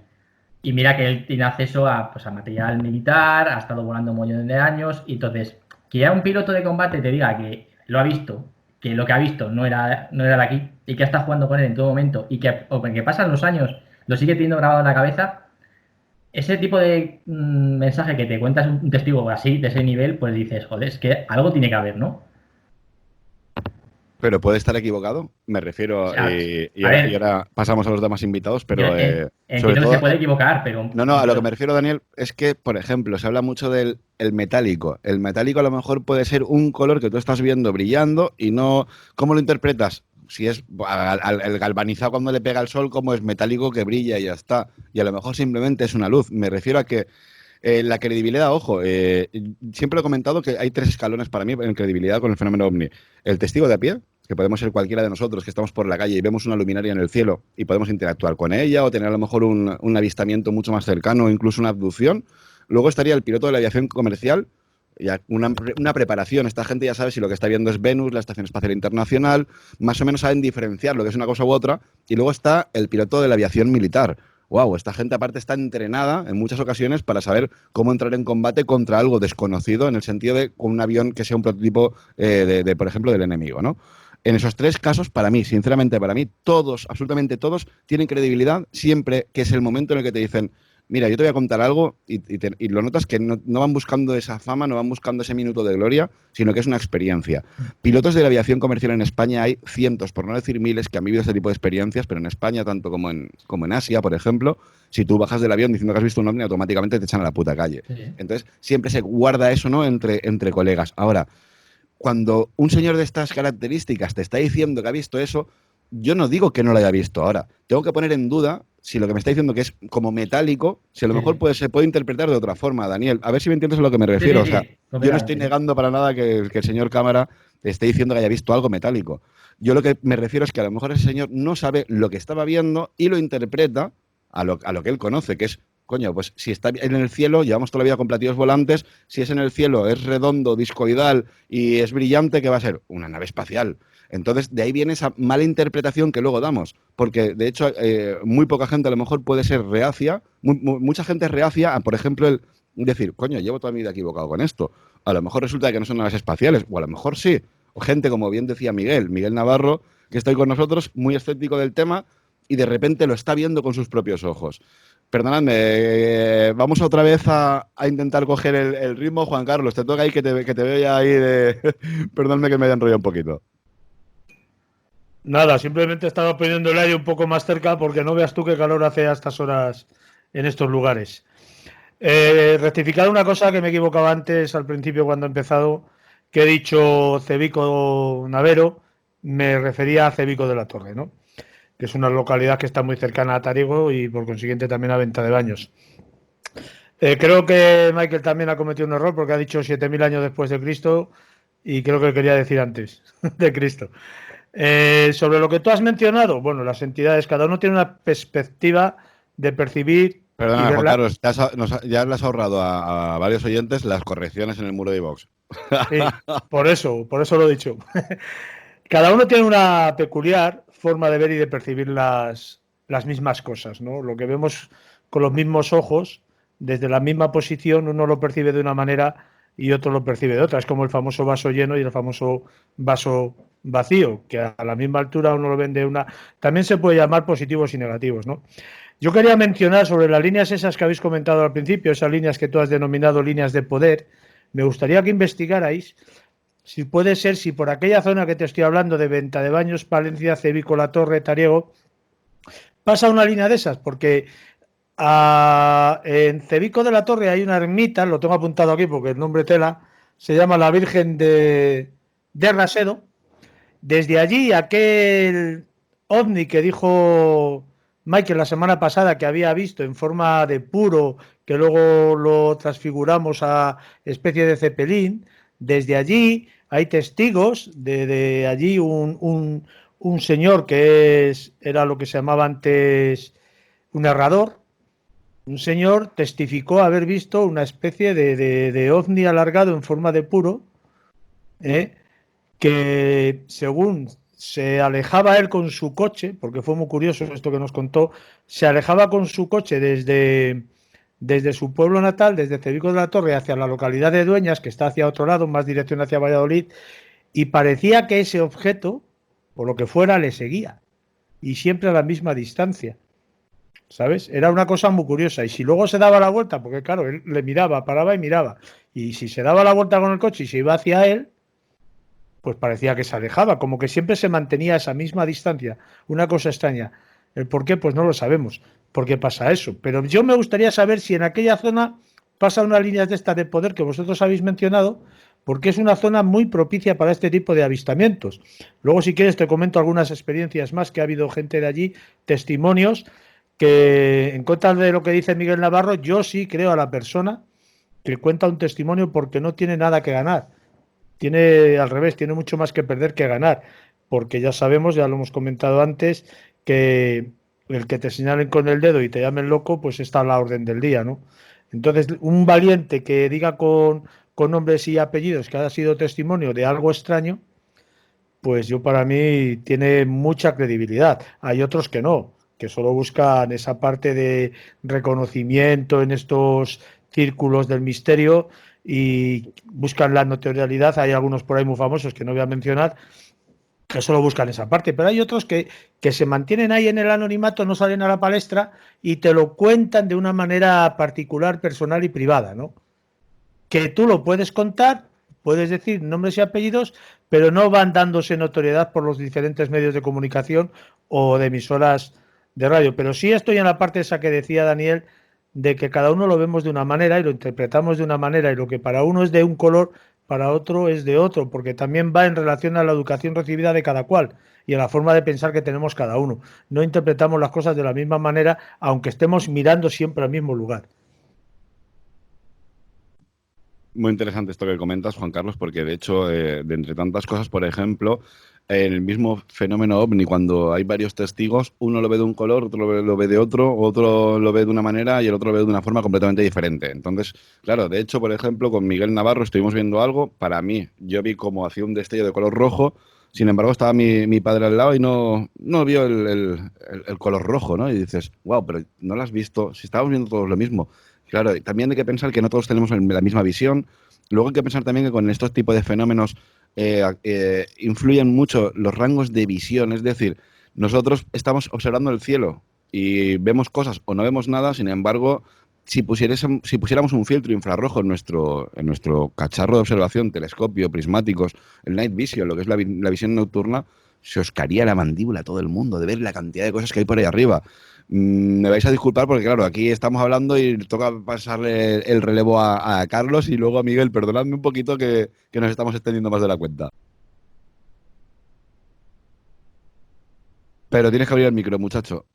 [SPEAKER 6] Y mira que él tiene acceso a, pues, a material militar, ha estado volando un montón de años, y entonces, que ya un piloto de combate te diga que lo ha visto, que lo que ha visto no era de aquí, y que está jugando con él en todo momento, y que pasan los años, lo sigue teniendo grabado en la cabeza, ese tipo de mensaje que te cuentas un testigo así, de ese nivel, pues dices, joder, es que algo tiene que haber, ¿no?
[SPEAKER 1] Pero puede estar equivocado, me refiero,
[SPEAKER 6] O sea,
[SPEAKER 1] y
[SPEAKER 6] a ver.
[SPEAKER 1] ahora pasamos a los demás invitados, pero
[SPEAKER 6] Yo
[SPEAKER 1] sobre
[SPEAKER 6] entiendo que
[SPEAKER 1] todo...
[SPEAKER 6] se puede equivocar, pero...
[SPEAKER 1] No, no, a lo que me refiero, Daniel, es que, por ejemplo, se habla mucho del el metálico. El metálico a lo mejor puede ser un color que tú estás viendo brillando y no... ¿Cómo lo interpretas? Si es el galvanizado cuando le pega el sol, como es metálico que brilla y ya está. Y a lo mejor simplemente es una luz. Me refiero a que la credibilidad, ojo, siempre he comentado que hay 3 escalones para mí en credibilidad con el fenómeno OVNI. El testigo de a pie, que podemos ser cualquiera de nosotros que estamos por la calle y vemos una luminaria en el cielo y podemos interactuar con ella o tener a lo mejor un avistamiento mucho más cercano o incluso una abducción. Luego estaría el piloto de la aviación comercial, ya una preparación. Esta gente ya sabe si lo que está viendo es Venus, la Estación Espacial Internacional, más o menos saben diferenciar lo que es una cosa u otra. Y luego está el piloto de la aviación militar. Wow, esta gente aparte está entrenada en muchas ocasiones para saber cómo entrar en combate contra algo desconocido, en el sentido de con un avión que sea un prototipo, por ejemplo, del enemigo, ¿no? En esos 3 casos, para mí, sinceramente, para mí, todos, absolutamente todos, tienen credibilidad siempre que es el momento en el que te dicen, mira, yo te voy a contar algo y lo notas que no van buscando esa fama, no van buscando ese minuto de gloria, sino que es una experiencia. Pilotos de la aviación comercial en España hay cientos, por no decir miles, que han vivido este tipo de experiencias, pero en España, tanto como en Asia, por ejemplo, si tú bajas del avión diciendo que has visto un ovni, automáticamente te echan a la puta calle.
[SPEAKER 6] Sí.
[SPEAKER 1] Entonces, siempre se guarda eso, ¿no?, entre colegas. Ahora, cuando un señor de estas características te está diciendo que ha visto eso, yo no digo que no lo haya visto. Ahora, tengo que poner en duda si lo que me está diciendo que es como metálico, si a lo mejor se puede interpretar de otra forma, Daniel. A ver si me entiendes a lo que me refiero.
[SPEAKER 6] Sí,
[SPEAKER 1] o sea, yo no estoy negando para nada que el señor cámara te esté diciendo que haya visto algo metálico. Yo lo que me refiero es que a lo mejor ese señor no sabe lo que estaba viendo y lo interpreta a lo que él conoce, que es, coño, pues si está en el cielo, llevamos toda la vida con platillos volantes, si es en el cielo, es redondo, discoidal y es brillante, ¿qué va a ser? Una nave espacial. Entonces, de ahí viene esa mala interpretación que luego damos, porque de hecho muy poca gente a lo mejor puede ser reacia, mucha gente es reacia a, por ejemplo, el decir, coño, llevo toda mi vida equivocado con esto. A lo mejor resulta que no son naves espaciales, o a lo mejor sí. O gente, como bien decía Miguel Navarro, que está ahí con nosotros, muy escéptico del tema, y de repente lo está viendo con sus propios ojos. Perdonadme, vamos otra vez a intentar coger el ritmo. Juan Carlos, te toca ahí que te veo ya ahí de... Perdóname que me haya enrollado un poquito.
[SPEAKER 2] Nada, simplemente estaba poniendo el aire un poco más cerca porque no veas tú qué calor hace a estas horas en estos lugares. Rectificar una cosa que me equivocaba antes al principio cuando he empezado, que he dicho Cebico Navero, me refería a Cebico de la Torre, ¿no? Que es una localidad que está muy cercana a Tariego y por consiguiente también a Venta de Baños. Creo que Michael también ha cometido un error porque ha dicho 7.000 años después de Cristo y creo que quería decir antes de Cristo. Sobre lo que tú has mencionado, bueno, las entidades, cada uno tiene una perspectiva de percibir.
[SPEAKER 1] Perdona, Juan Carlos, ya le has ahorrado a varios oyentes las correcciones en el muro de iVox.
[SPEAKER 2] Sí, por eso lo he dicho. Cada uno tiene una peculiar forma de ver y de percibir las mismas cosas, ¿no? Lo que vemos con los mismos ojos, desde la misma posición, uno lo percibe de una manera y otro lo percibe de otra. Es como el famoso vaso lleno y el famoso vaso vacío, que a la misma altura uno lo ven de una... También se puede llamar positivos y negativos, ¿no? Yo quería mencionar sobre las líneas esas que habéis comentado al principio, esas líneas que tú has denominado líneas de poder. Me gustaría que investigarais si puede ser, si por aquella zona que te estoy hablando de Venta de Baños, Palencia, Cebico, La Torre, Tariego, pasa una línea de esas, porque en Cebico de la Torre hay una ermita, lo tengo apuntado aquí porque el nombre tela, se llama la Virgen de Rasedo. Desde allí, aquel ovni que dijo Michael la semana pasada que había visto en forma de puro, que luego lo transfiguramos a especie de cepelín, desde allí hay testigos de allí un señor que era lo que se llamaba antes un narrador. Un señor testificó haber visto una especie de ovni alargado en forma de puro, que según se alejaba él con su coche, porque fue muy curioso esto que nos contó, se alejaba con su coche desde su pueblo natal, desde Cebico de la Torre, hacia la localidad de Dueñas, que está hacia otro lado, más dirección hacia Valladolid, y parecía que ese objeto, por lo que fuera, le seguía, y siempre a la misma distancia. ¿Sabes? Era una cosa muy curiosa. Y si luego se daba la vuelta, porque claro, él le miraba, paraba y miraba, y si se daba la vuelta con el coche y se iba hacia él, pues parecía que se alejaba, como que siempre se mantenía a esa misma distancia. Una cosa extraña. ¿El por qué? Pues no lo sabemos. ¿Por qué pasa eso? Pero yo me gustaría saber si en aquella zona pasa una línea de estas de poder que vosotros habéis mencionado, porque es una zona muy propicia para este tipo de avistamientos. Luego, si quieres, te comento algunas experiencias más que ha habido gente de allí, testimonios, que en contra de lo que dice Miguel Navarro, yo sí creo a la persona que cuenta un testimonio porque no tiene nada que ganar. Tiene, al revés, tiene mucho más que perder que ganar, porque ya sabemos, ya lo hemos comentado antes, que el que te señalen con el dedo y te llamen loco, pues está a la orden del día, ¿no? Entonces, un valiente que diga con nombres y apellidos que ha sido testimonio de algo extraño, pues yo para mí tiene mucha credibilidad. Hay otros que no, que solo buscan esa parte de reconocimiento en estos círculos del misterio y buscan la notoriedad. Hay algunos por ahí muy famosos que no voy a mencionar, que solo buscan esa parte, pero hay otros que se mantienen ahí en el anonimato, no salen a la palestra y te lo cuentan de una manera particular, personal y privada, ¿no? Que tú lo puedes contar, puedes decir nombres y apellidos, pero no van dándose notoriedad por los diferentes medios de comunicación o de emisoras de radio. Pero sí estoy en la parte esa que decía Daniel, de que cada uno lo vemos de una manera y lo interpretamos de una manera, y lo que para uno es de un color, para otro es de otro, porque también va en relación a la educación recibida de cada cual y a la forma de pensar que tenemos cada uno. No interpretamos las cosas de la misma manera, aunque estemos mirando siempre al mismo lugar.
[SPEAKER 1] Muy interesante esto que comentas, Juan Carlos, porque de hecho, de entre tantas cosas, por ejemplo, en el mismo fenómeno ovni, cuando hay varios testigos, uno lo ve de un color, otro lo ve de otro lo ve de una manera y el otro lo ve de una forma completamente diferente. Entonces, claro, de hecho, por ejemplo, con Miguel Navarro estuvimos viendo algo, para mí, yo vi como hacía un destello de color rojo, sin embargo, estaba mi padre al lado y no vio el color rojo, ¿no? Y dices, wow, pero no lo has visto, si estábamos viendo todos lo mismo. Claro, también hay que pensar que no todos tenemos la misma visión. Luego hay que pensar también que con estos tipos de fenómenos influyen mucho los rangos de visión. Es decir, nosotros estamos observando el cielo y vemos cosas o no vemos nada. Sin embargo, si pusiéramos un filtro infrarrojo en nuestro cacharro de observación, telescopio, prismáticos, el night vision, lo que es la visión nocturna, se os caería la mandíbula a todo el mundo de ver la cantidad de cosas que hay por ahí arriba. Me vais a disculpar porque, claro, aquí estamos hablando y toca pasarle el relevo a Carlos y luego a Miguel. Perdonadme un poquito que nos estamos extendiendo más de la cuenta. Pero tienes que abrir el micro, muchacho.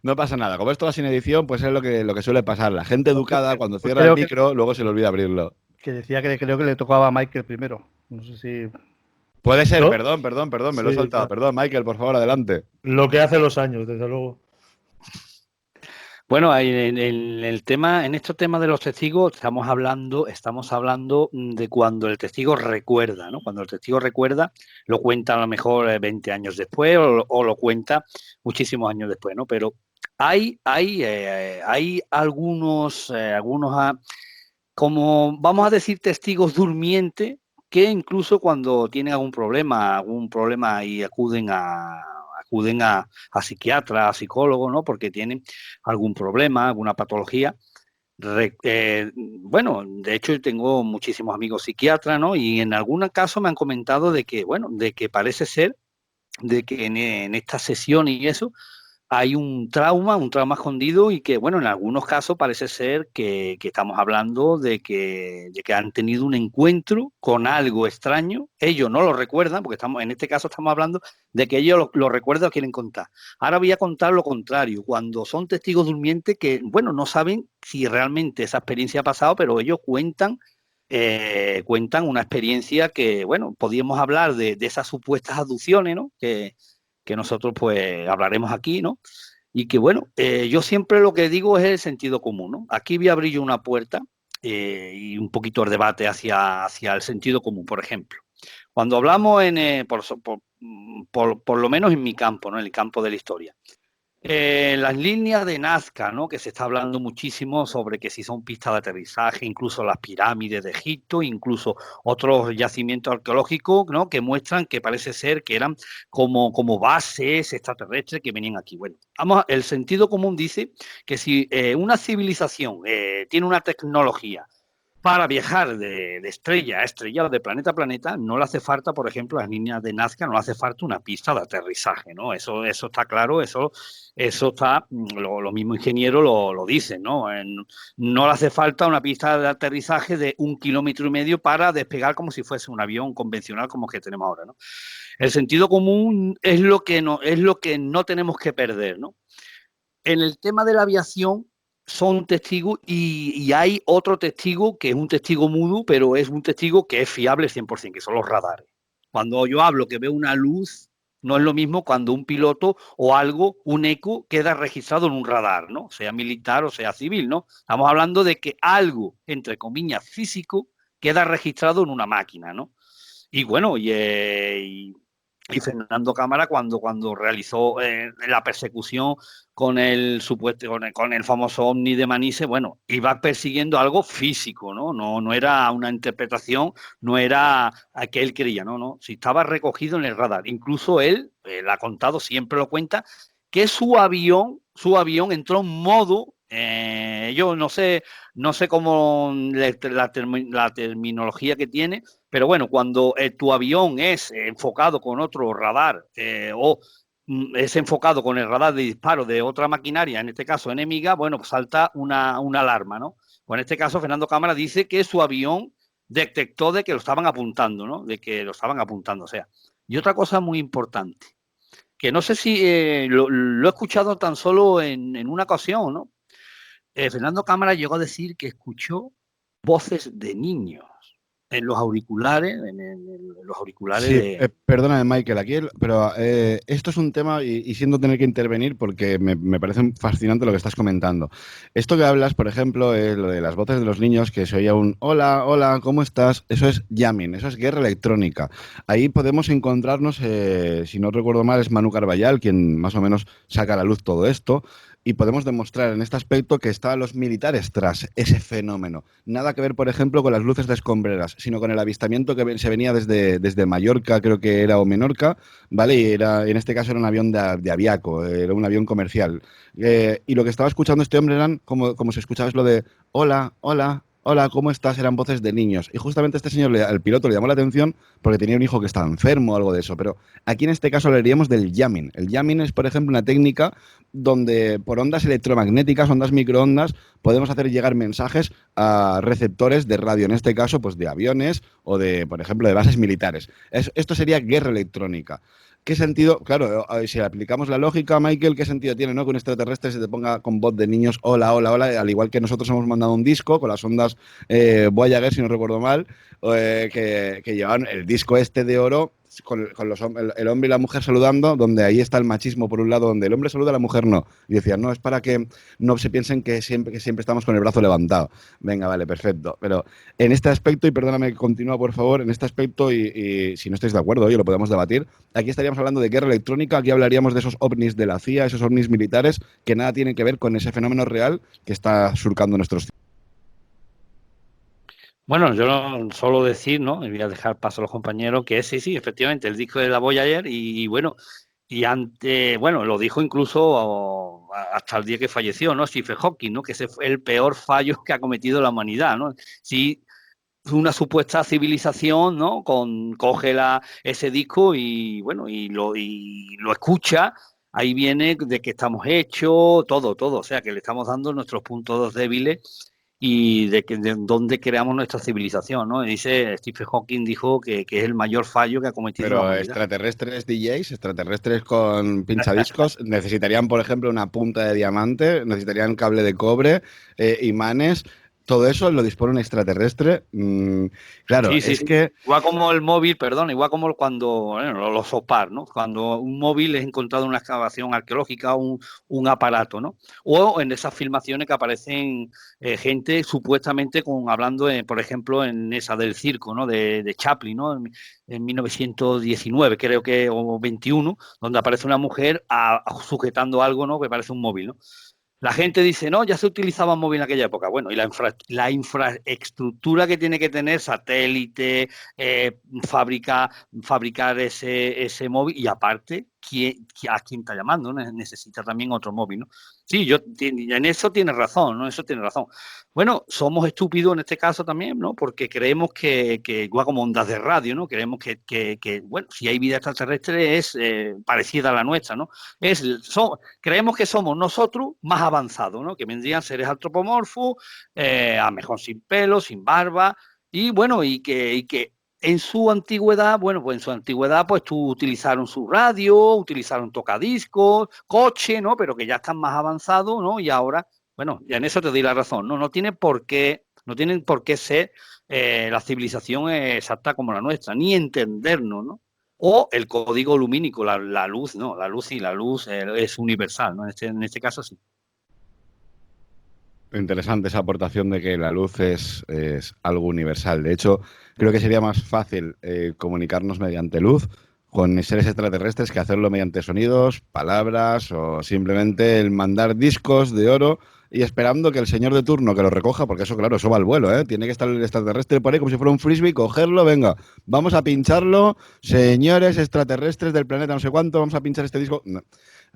[SPEAKER 1] No pasa nada. Como esto va sin edición, pues es lo que suele pasar. La gente educada, cuando cierra el micro, luego se le olvida abrirlo.
[SPEAKER 4] Que decía que creo que le tocaba a Michael primero. No sé si...
[SPEAKER 1] Puede ser,
[SPEAKER 2] ¿No?
[SPEAKER 1] perdón, me lo he soltado. Perdón, Michael, por favor, adelante.
[SPEAKER 2] Lo que hace los años, desde luego.
[SPEAKER 3] Bueno, en el tema, en estos temas de los testigos, estamos hablando de cuando el testigo recuerda, ¿no? Cuando el testigo recuerda, lo cuenta a lo mejor 20 años después o lo cuenta muchísimos años después, ¿no? Pero hay algunos como vamos a decir, testigos durmientes que incluso cuando tienen algún problema y acuden a psiquiatras, a psicólogos, ¿no? Porque tienen algún problema, alguna patología. Bueno, de hecho tengo muchísimos amigos psiquiatras, ¿no? Y en algún caso me han comentado de que parece ser de que en esta sesión y eso hay un trauma escondido y que, bueno, en algunos casos parece ser que estamos hablando de que han tenido un encuentro con algo extraño. Ellos no lo recuerdan, porque en este caso estamos hablando de que ellos lo recuerdan o quieren contar. Ahora voy a contar lo contrario, cuando son testigos durmientes que, bueno, no saben si realmente esa experiencia ha pasado, pero ellos cuentan una experiencia que, bueno, podríamos hablar de esas supuestas abducciones, ¿no? Que nosotros pues hablaremos aquí, ¿no? Y que bueno, yo siempre lo que digo es el sentido común, ¿no? Aquí voy a abrir yo una puerta y un poquito el debate hacia el sentido común, por ejemplo. Cuando hablamos por lo menos en mi campo, ¿no? En el campo de la historia. Las líneas de Nazca, ¿no? Que se está hablando muchísimo sobre que si son pistas de aterrizaje, incluso las pirámides de Egipto, incluso otros yacimientos arqueológicos, ¿no? Que muestran que parece ser que eran como bases extraterrestres que venían aquí. Bueno, el sentido común dice que si una civilización tiene una tecnología para viajar de estrella a estrella o de planeta a planeta, no le hace falta, por ejemplo, a las líneas de Nazca, no le hace falta una pista de aterrizaje, ¿no? Eso está claro, eso está, los mismos ingenieros lo dicen, ¿no? No le hace falta una pista de aterrizaje de 1,5 kilómetros para despegar como si fuese un avión convencional como que tenemos ahora, ¿no? El sentido común es lo que no tenemos que perder, ¿no? En el tema de la aviación son testigos y hay otro testigo que es un testigo mudo, pero es un testigo que es fiable 100%, que son los radares. Cuando yo hablo que veo una luz, no es lo mismo cuando un piloto o algo, un eco, queda registrado en un radar, ¿no? Sea militar o sea civil, ¿no? Estamos hablando de que algo, entre comillas, físico, queda registrado en una máquina, ¿no? Y bueno, y Fernando Cámara cuando realizó la persecución con el famoso ovni de Manises, bueno, iba persiguiendo algo físico, ¿no? No era una interpretación, no era a que él creía, no, si estaba recogido en el radar. Incluso él ha contado, siempre lo cuenta, que su avión entró en modo, yo no sé cómo la terminología que tiene, pero bueno, cuando tu avión es enfocado con otro radar o es enfocado con el radar de disparo de otra maquinaria, en este caso enemiga, bueno, pues salta una alarma, ¿no? Pues en este caso Fernando Cámara dice que su avión detectó de que lo estaban apuntando, ¿no? De que lo estaban apuntando, o sea. Y otra cosa muy importante, que no sé si lo he escuchado tan solo en una ocasión, ¿no? Fernando Cámara llegó a decir que escuchó voces de niños en los auriculares, los auriculares
[SPEAKER 1] Sí,
[SPEAKER 3] de...
[SPEAKER 1] perdóname, Michael, pero esto es un tema y siento tener que intervenir porque me parece fascinante lo que estás comentando. Esto que hablas, por ejemplo, lo de las voces de los niños, que se oía un hola, hola, ¿cómo estás? Eso es jamming, eso es guerra electrónica. Ahí podemos encontrarnos, si no recuerdo mal, es Manu Carballal quien más o menos saca a la luz todo esto. Y podemos demostrar en este aspecto que estaban los militares tras ese fenómeno. Nada que ver, por ejemplo, con las luces de escombreras, sino con el avistamiento que se venía desde Mallorca, creo que era, o Menorca, ¿vale? Y en este caso era un avión de Aviaco, era un avión comercial. Y lo que estaba escuchando este hombre eran, como se escuchaba, es lo de hola, hola, hola, ¿cómo estás? Eran voces de niños. Y justamente este señor, al piloto, le llamó la atención porque tenía un hijo que estaba enfermo o algo de eso. Pero aquí en este caso hablaríamos del jamming. El jamming es, por ejemplo, una técnica donde por ondas electromagnéticas, ondas microondas, podemos hacer llegar mensajes a receptores de radio, en este caso, pues de aviones o de, por ejemplo, de bases militares. Esto sería guerra electrónica. ¿Qué sentido? Claro, si aplicamos la lógica, Michael, ¿qué sentido tiene, no? Que un extraterrestre se te ponga con voz de niños, hola, hola, hola, al igual que nosotros hemos mandado un disco con las ondas Voyager, si no recuerdo mal, que llevaban el disco este de oro con el hombre y la mujer saludando, donde ahí está el machismo por un lado, donde el hombre saluda, a la mujer no. Y decían, no, es para que no se piensen que siempre estamos con el brazo levantado. Venga, vale, perfecto. Pero en este aspecto, y perdóname que continúa, por favor, en este aspecto, y si no estáis de acuerdo, hoy lo podemos debatir, aquí estaríamos hablando de guerra electrónica, aquí hablaríamos de esos ovnis de la CIA, esos ovnis militares, que nada tienen que ver con ese fenómeno real que está surcando nuestros cielos.
[SPEAKER 3] Bueno, yo solo decir, ¿no? Y voy a dejar paso a los compañeros que sí, efectivamente, el disco de la Voyager y bueno, bueno, lo dijo incluso hasta el día que falleció, ¿no? Stephen Hawking, ¿no? Que ese fue el peor fallo que ha cometido la humanidad, ¿no? Si una supuesta civilización, ¿no? Coge ese disco y bueno, y lo escucha, ahí viene de qué estamos hechos, todo, o sea, que le estamos dando nuestros puntos débiles y de dónde creamos nuestra civilización, ¿no? Dice Stephen Hawking dijo que es el mayor fallo que ha cometido la
[SPEAKER 1] Pero
[SPEAKER 3] humanidad.
[SPEAKER 1] extraterrestres DJs, extraterrestres con pinchadiscos, necesitarían, por ejemplo, una punta de diamante, necesitarían cable de cobre, imanes. Todo eso lo dispone un extraterrestre. Claro,
[SPEAKER 3] Sí.
[SPEAKER 1] que...
[SPEAKER 3] Igual como el móvil, perdón, igual como cuando, bueno, los SOPAR, ¿no? Cuando un móvil es encontrado en una excavación arqueológica, un aparato, ¿no? O en esas filmaciones que aparecen gente supuestamente hablando, por ejemplo, en esa del circo, ¿no? De Chaplin, ¿no? En 1919, creo que, o 21, donde aparece una mujer sujetando algo, ¿no? Que parece un móvil, ¿no? La gente dice, no, ya se utilizaba móvil en aquella época. Bueno, y la infraestructura que tiene que tener satélite, fabricar ese móvil y aparte a quién está llamando, ¿no? Necesita también otro móvil, ¿no? Sí, en eso tiene razón, ¿no? Eso tiene razón. Bueno, somos estúpidos en este caso también, ¿no? Porque creemos que igual como ondas de radio, ¿no? Creemos que bueno, si hay vida extraterrestre es parecida a la nuestra, ¿no? Creemos que somos nosotros más avanzados, ¿no? Que vendrían seres antropomorfos, a lo mejor sin pelo, sin barba, y bueno, y que en su antigüedad, bueno, pues en su antigüedad, pues tú utilizaron su radio, utilizaron tocadiscos, coche, ¿no? Pero que ya están más avanzados, ¿no? Y ahora, bueno, ya en eso te doy la razón, ¿no? No tienen por qué ser la civilización exacta como la nuestra, ni entendernos, ¿no? O el código lumínico, la luz, ¿no? La luz es universal, ¿no? En este caso sí.
[SPEAKER 1] Interesante esa aportación de que la luz es algo universal. De hecho, creo que sería más fácil comunicarnos mediante luz con seres extraterrestres que hacerlo mediante sonidos, palabras o simplemente el mandar discos de oro y esperando que el señor de turno que lo recoja, porque eso, claro, eso va al vuelo, ¿eh? Tiene que estar el extraterrestre por ahí como si fuera un frisbee, cogerlo, venga, vamos a pincharlo, señores extraterrestres del planeta no sé cuánto, vamos a pinchar este disco. No.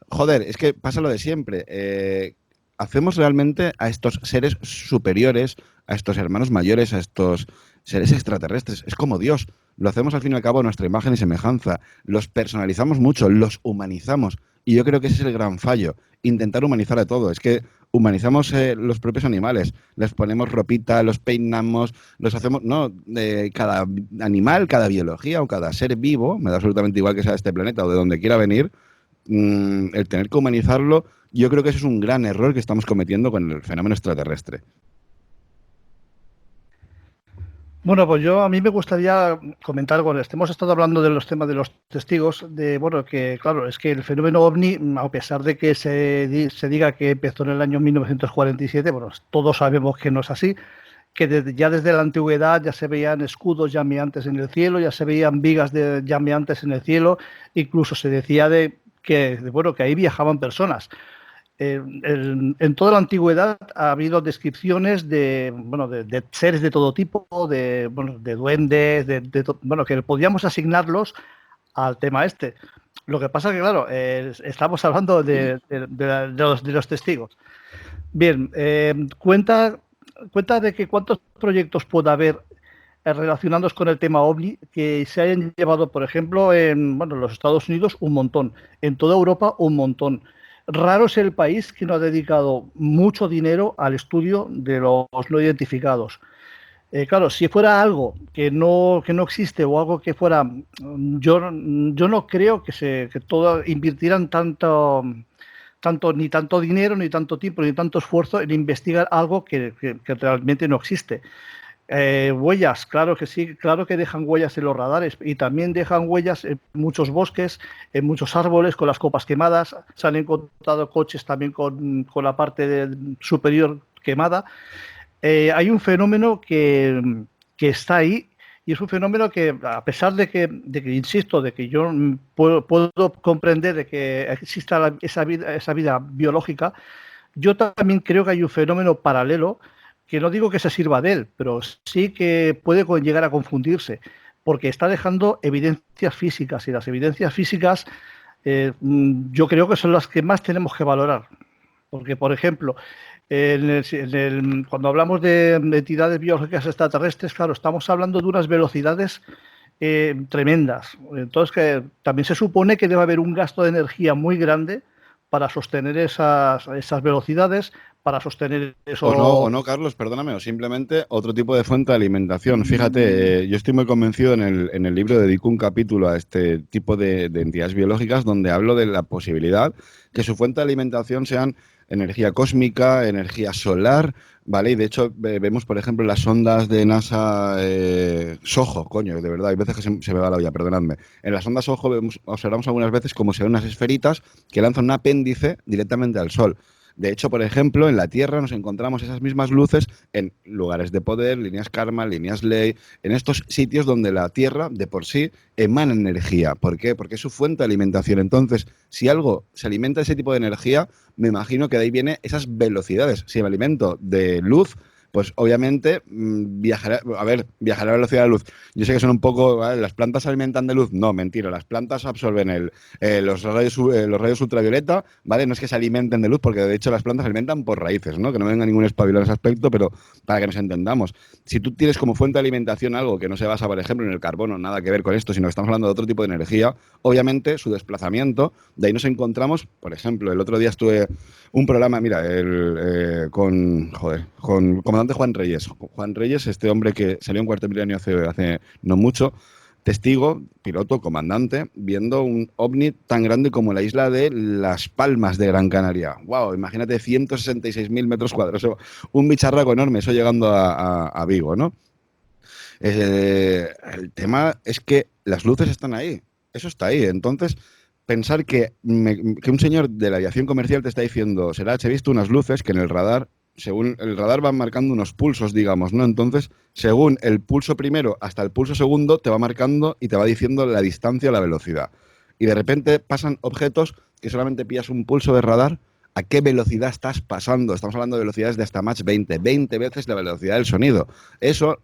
[SPEAKER 1] Joder, es que pasa lo de siempre. ¿Hacemos realmente a estos seres superiores, a estos hermanos mayores, a estos seres extraterrestres? Es como Dios. Lo hacemos al fin y al cabo a nuestra imagen y semejanza. Los personalizamos mucho, los humanizamos. Y yo creo que ese es el gran fallo. Intentar humanizar a todo. Es que humanizamos los propios animales. Les ponemos ropita, los peinamos, los hacemos... No, cada animal, cada biología o cada ser vivo, me da absolutamente igual que sea de este planeta o de donde quiera venir, el tener que humanizarlo, yo creo que ese es un gran error que estamos cometiendo con el fenómeno extraterrestre.
[SPEAKER 4] Bueno, pues a mí me gustaría comentar, bueno, hemos estado hablando de los temas de los testigos, bueno, que claro, es que el fenómeno OVNI, a pesar de que se diga que empezó en el año 1947, bueno, todos sabemos que no es así, que ya desde la antigüedad ya se veían escudos llameantes en el cielo, ya se veían vigas llameantes en el cielo, incluso se decía que ahí viajaban personas. En toda la antigüedad ha habido descripciones de seres de todo tipo, de duendes, que podíamos asignarlos al tema este. Lo que pasa que, claro, estamos hablando de los testigos. Bien, cuenta de que cuántos proyectos puede haber relacionados con el tema OVNI que se hayan llevado, por ejemplo, en los Estados Unidos, un montón, en toda Europa, un montón. Raro es el país que no ha dedicado mucho dinero al estudio de los no identificados. Claro, si fuera algo que no existe o algo que fuera... Yo no creo que invirtieran ni tanto dinero, ni tanto tiempo, ni tanto esfuerzo en investigar algo que realmente no existe. Huellas, claro que sí, claro que dejan huellas en los radares y también dejan huellas en muchos bosques, en muchos árboles con las copas quemadas. Se han encontrado coches también con la parte superior quemada. Hay un fenómeno que está ahí y es un fenómeno que, a pesar de que insisto, de que yo puedo comprender de que exista esa vida biológica, yo también creo que hay un fenómeno paralelo que no digo que se sirva de él, pero sí que puede llegar a confundirse, porque está dejando evidencias físicas, y las evidencias físicas yo creo que son las que más tenemos que valorar. Porque, por ejemplo, cuando hablamos de entidades biológicas extraterrestres, claro, estamos hablando de unas velocidades tremendas. Entonces, que también se supone que debe haber un gasto de energía muy grande para sostener esas velocidades, para sostener eso.
[SPEAKER 1] O no, Carlos, perdóname, o simplemente otro tipo de fuente de alimentación. Fíjate, yo estoy muy convencido en el libro, dedico un capítulo a este tipo de entidades biológicas donde hablo de la posibilidad que su fuente de alimentación sean energía cósmica, energía solar, ¿vale? Y de hecho vemos, por ejemplo, las sondas de NASA SOHO, coño, de verdad, hay veces que se me va la olla, perdonadme. En las sondas SOHO observamos algunas veces como se ven unas esferitas que lanzan un apéndice directamente al Sol. De hecho, por ejemplo, en la Tierra nos encontramos esas mismas luces en lugares de poder, líneas Karman, líneas Ley, en estos sitios donde la Tierra de por sí emana energía. ¿Por qué? Porque es su fuente de alimentación. Entonces, si algo se alimenta de ese tipo de energía, me imagino que de ahí vienen esas velocidades. Si me alimento de luz, pues obviamente viajará a la velocidad de la luz. Yo sé que son un poco, ¿vale? ¿Las plantas se alimentan de luz? No, mentira, las plantas absorben los rayos ultravioleta, ¿vale? No es que se alimenten de luz, porque de hecho las plantas se alimentan por raíces, ¿no? Que no venga ningún espabilado en ese aspecto, pero para que nos entendamos. Si tú tienes como fuente de alimentación algo que no se basa, por ejemplo, en el carbono, nada que ver con esto, sino que estamos hablando de otro tipo de energía, obviamente su desplazamiento, de ahí nos encontramos, por ejemplo, el otro día estuve un programa, mira, con comandante Juan Reyes. Juan Reyes, este hombre que salió en Cuarto Milenio hace no mucho, testigo, piloto, comandante, viendo un ovni tan grande como la isla de Las Palmas de Gran Canaria. ¡Wow! Imagínate 166.000 metros cuadrados. O sea, un bicharraco enorme, eso llegando a Vigo, ¿no? El tema es que las luces están ahí. Eso está ahí. Entonces, pensar que un señor de la aviación comercial te está diciendo, Serach, he visto unas luces que en el radar, según el radar van marcando unos pulsos, digamos, ¿no? Entonces, según el pulso primero hasta el pulso segundo, te va marcando y te va diciendo la distancia o la velocidad. Y de repente pasan objetos que solamente pillas un pulso de radar. ¿A qué velocidad estás pasando? Estamos hablando de velocidades de hasta Mach 20 veces la velocidad del sonido. Eso,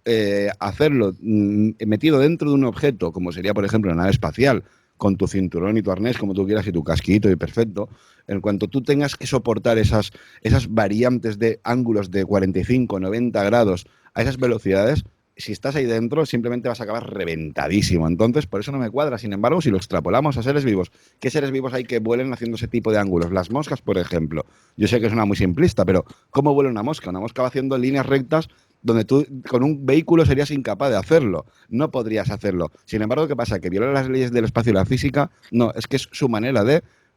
[SPEAKER 1] hacerlo metido dentro de un objeto, como sería, por ejemplo, una nave espacial, con tu cinturón y tu arnés, como tú quieras, y tu casquito, y perfecto. En cuanto tú tengas que soportar esas variantes de ángulos de 45, 90 grados a esas velocidades, si estás ahí dentro, simplemente vas a acabar reventadísimo. Entonces, por eso no me cuadra. Sin embargo, si lo extrapolamos a seres vivos, ¿qué seres vivos hay que vuelen haciendo ese tipo de ángulos? Las moscas, por ejemplo. Yo sé que es una muy simplista, pero ¿cómo vuela una mosca? Una mosca va haciendo líneas rectas donde tú con un vehículo serías incapaz de hacerlo. No podrías hacerlo. Sin embargo, ¿qué pasa? ¿Que viola las leyes del espacio y la física? No, es que es su manera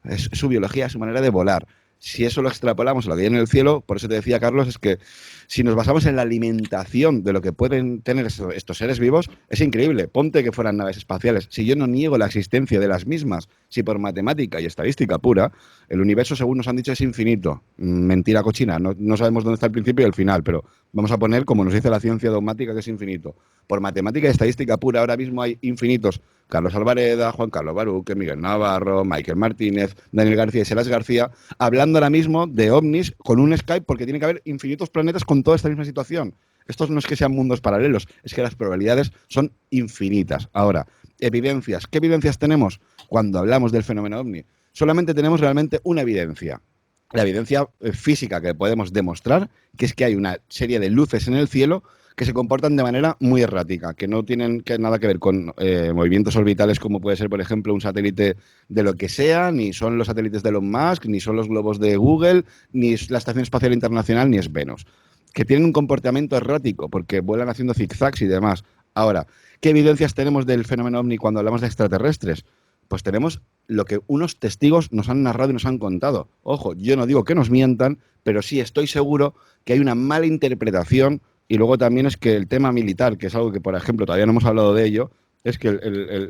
[SPEAKER 1] es su biología, su manera de volar. Si eso lo extrapolamos a lo que hay en el cielo, por eso te decía, Carlos, es que si nos basamos en la alimentación de lo que pueden tener estos seres vivos, es increíble. Ponte que fueran naves espaciales. Si yo no niego la existencia de las mismas, si por matemática y estadística pura, el universo, según nos han dicho, es infinito. Mentira cochina. No sabemos dónde está el principio y el final, pero vamos a poner, como nos dice la ciencia dogmática, que es infinito. Por matemática y estadística pura, ahora mismo hay infinitos. Carlos Alvareda, Juan Carlos Baruque, Miguel Navarro, Michael Martínez, Daniel García y Serach García, hablando ahora mismo de ovnis con un Skype, porque tiene que haber infinitos planetas con toda esta misma situación. Estos no es que sean mundos paralelos, es que las probabilidades son infinitas. Ahora, evidencias. ¿Qué evidencias tenemos cuando hablamos del fenómeno ovni? Solamente tenemos realmente una evidencia. La evidencia física que podemos demostrar, que es que hay una serie de luces en el cielo que se comportan de manera muy errática, que no tienen nada que ver con movimientos orbitales como puede ser, por ejemplo, un satélite de lo que sea, ni son los satélites de Elon Musk, ni son los globos de Google, ni es la Estación Espacial Internacional, ni es Venus. Que tienen un comportamiento errático, porque vuelan haciendo zigzags y demás. Ahora, ¿qué evidencias tenemos del fenómeno ovni cuando hablamos de extraterrestres? Pues tenemos lo que unos testigos nos han narrado y nos han contado. Ojo, yo no digo que nos mientan, pero sí estoy seguro que hay una mala interpretación. Y luego también es que el tema militar, que es algo que, por ejemplo, todavía no hemos hablado de ello, es que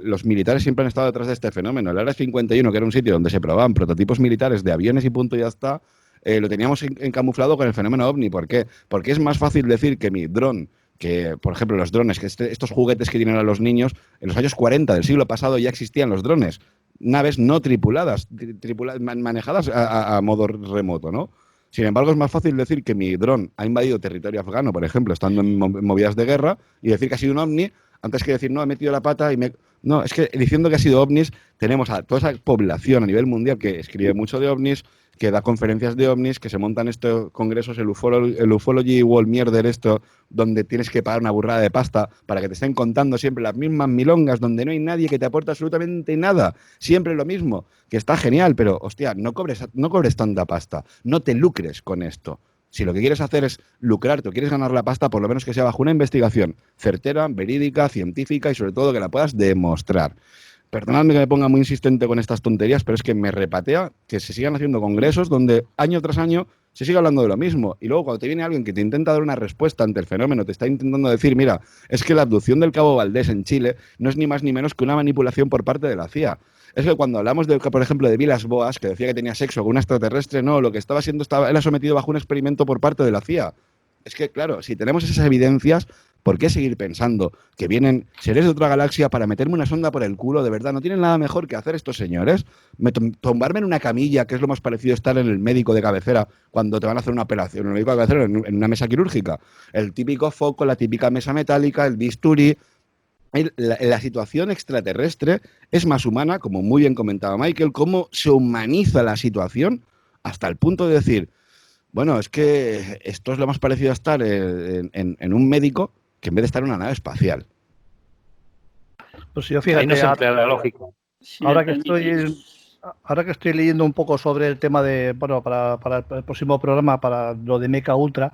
[SPEAKER 1] los militares siempre han estado detrás de este fenómeno. El Área 51, que era un sitio donde se probaban prototipos militares de aviones y punto y ya está, lo teníamos encamuflado con el fenómeno ovni. ¿Por qué? Porque es más fácil decir que mi dron, que, por ejemplo, los drones, que estos juguetes que tienen a los niños, en los años 40 del siglo pasado ya existían los drones, naves no tripuladas, manejadas a modo remoto, ¿no? Sin embargo, es más fácil decir que mi dron ha invadido territorio afgano, por ejemplo, estando en movidas de guerra, y decir que ha sido un ovni, antes que decir, no, he metido la pata y me... No, es que diciendo que ha sido ovnis, tenemos a toda esa población a nivel mundial que escribe mucho de ovnis, que da conferencias de ovnis, que se montan estos congresos, el Ufology World Mierder, esto, donde tienes que pagar una burrada de pasta para que te estén contando siempre las mismas milongas, donde no hay nadie que te aporte absolutamente nada. Siempre lo mismo, que está genial, pero, hostia, no cobres tanta pasta, no te lucres con esto. Si lo que quieres hacer es lucrarte o quieres ganar la pasta, por lo menos que sea bajo una investigación certera, verídica, científica y sobre todo que la puedas demostrar. Perdonadme que me ponga muy insistente con estas tonterías, pero es que me repatea que se sigan haciendo congresos donde año tras año se sigue hablando de lo mismo. Y luego cuando te viene alguien que te intenta dar una respuesta ante el fenómeno, te está intentando decir, mira, es que la abducción del Cabo Valdés en Chile no es ni más ni menos que una manipulación por parte de la CIA. Es que cuando hablamos, por ejemplo, de Vilas Boas, que decía que tenía sexo con un extraterrestre, no, lo que estaba siendo, él ha sometido bajo un experimento por parte de la CIA. Es que, claro, si tenemos esas evidencias, ¿por qué seguir pensando que vienen seres de otra galaxia para meterme una sonda por el culo? De verdad, no tienen nada mejor que hacer estos señores. Tumbarme en una camilla, que es lo más parecido a estar en el médico de cabecera cuando te van a hacer una operación, en el médico de cabecera, en una mesa quirúrgica. El típico foco, la típica mesa metálica, el bisturí. La situación extraterrestre es más humana, como muy bien comentaba Michael, cómo se humaniza la situación hasta el punto de decir, bueno, es que esto es lo más parecido a estar en un médico que en vez de estar en una nave espacial.
[SPEAKER 4] Pues yo fíjate,
[SPEAKER 3] ahí no se emplea la lógica.
[SPEAKER 4] ahora que estoy leyendo un poco sobre el tema de, bueno, para el próximo programa, para lo de Mecha Ultra,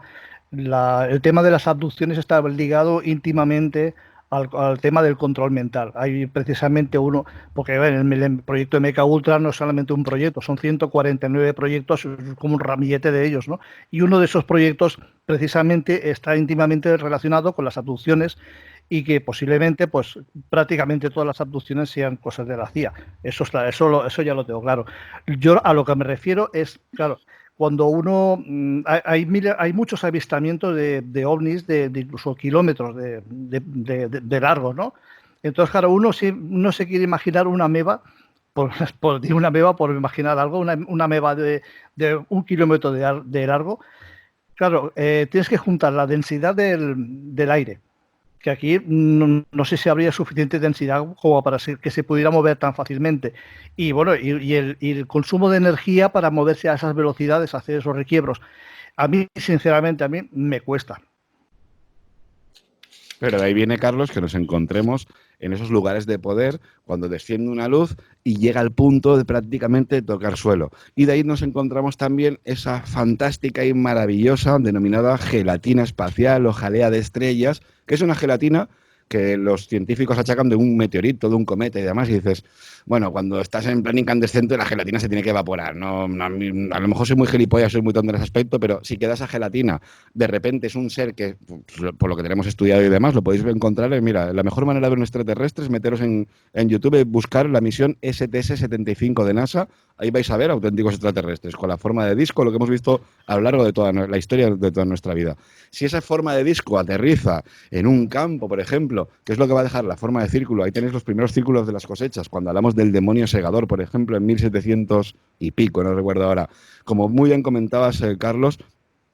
[SPEAKER 4] el tema de las abducciones está ligado íntimamente al tema del control mental. Hay precisamente uno, porque el proyecto de Mecha Ultra no es solamente un proyecto, son 149 proyectos, como un ramillete de ellos, ¿no? Y uno de esos proyectos precisamente está íntimamente relacionado con las abducciones y que posiblemente, pues prácticamente todas las abducciones sean cosas de la CIA. Eso ya lo tengo claro. Yo a lo que me refiero es, claro, cuando uno hay muchos avistamientos de ovnis de incluso kilómetros de largo, ¿no? Entonces, claro, uno se quiere imaginar una ameba, digo una ameba por imaginar algo, una ameba de 1 kilómetro de largo. Claro, tienes que juntar la densidad del aire, que aquí no sé si habría suficiente densidad como para que se pudiera mover tan fácilmente. Y bueno, y el consumo de energía para moverse a esas velocidades, hacer esos requiebros. A mí, sinceramente, me cuesta.
[SPEAKER 1] Pero de ahí viene, Carlos, que nos encontremos en esos lugares de poder cuando desciende una luz y llega al punto de prácticamente tocar suelo. Y de ahí nos encontramos también esa fantástica y maravillosa denominada gelatina espacial o jalea de estrellas, que es una gelatina que los científicos achacan de un meteorito, de un cometa y demás, y dices, bueno, cuando estás en plan incandescente la gelatina se tiene que evaporar, ¿no? A lo mejor soy muy gilipollas, soy muy tonto en ese aspecto, pero si queda esa gelatina, de repente es un ser que, por lo que tenemos estudiado y demás, lo podéis encontrar, mira, la mejor manera de ver un extraterrestre es meteros en YouTube y buscar la misión STS-75 de NASA, ahí vais a ver auténticos extraterrestres, con la forma de disco, lo que hemos visto a lo largo de toda la historia de toda nuestra vida. Si esa forma de disco aterriza en un campo, por ejemplo, que es lo que va a dejar la forma de círculo, ahí tenéis los primeros círculos de las cosechas, cuando hablamos del demonio segador, por ejemplo, en 1700 y pico, no recuerdo ahora. Como muy bien comentabas, Carlos,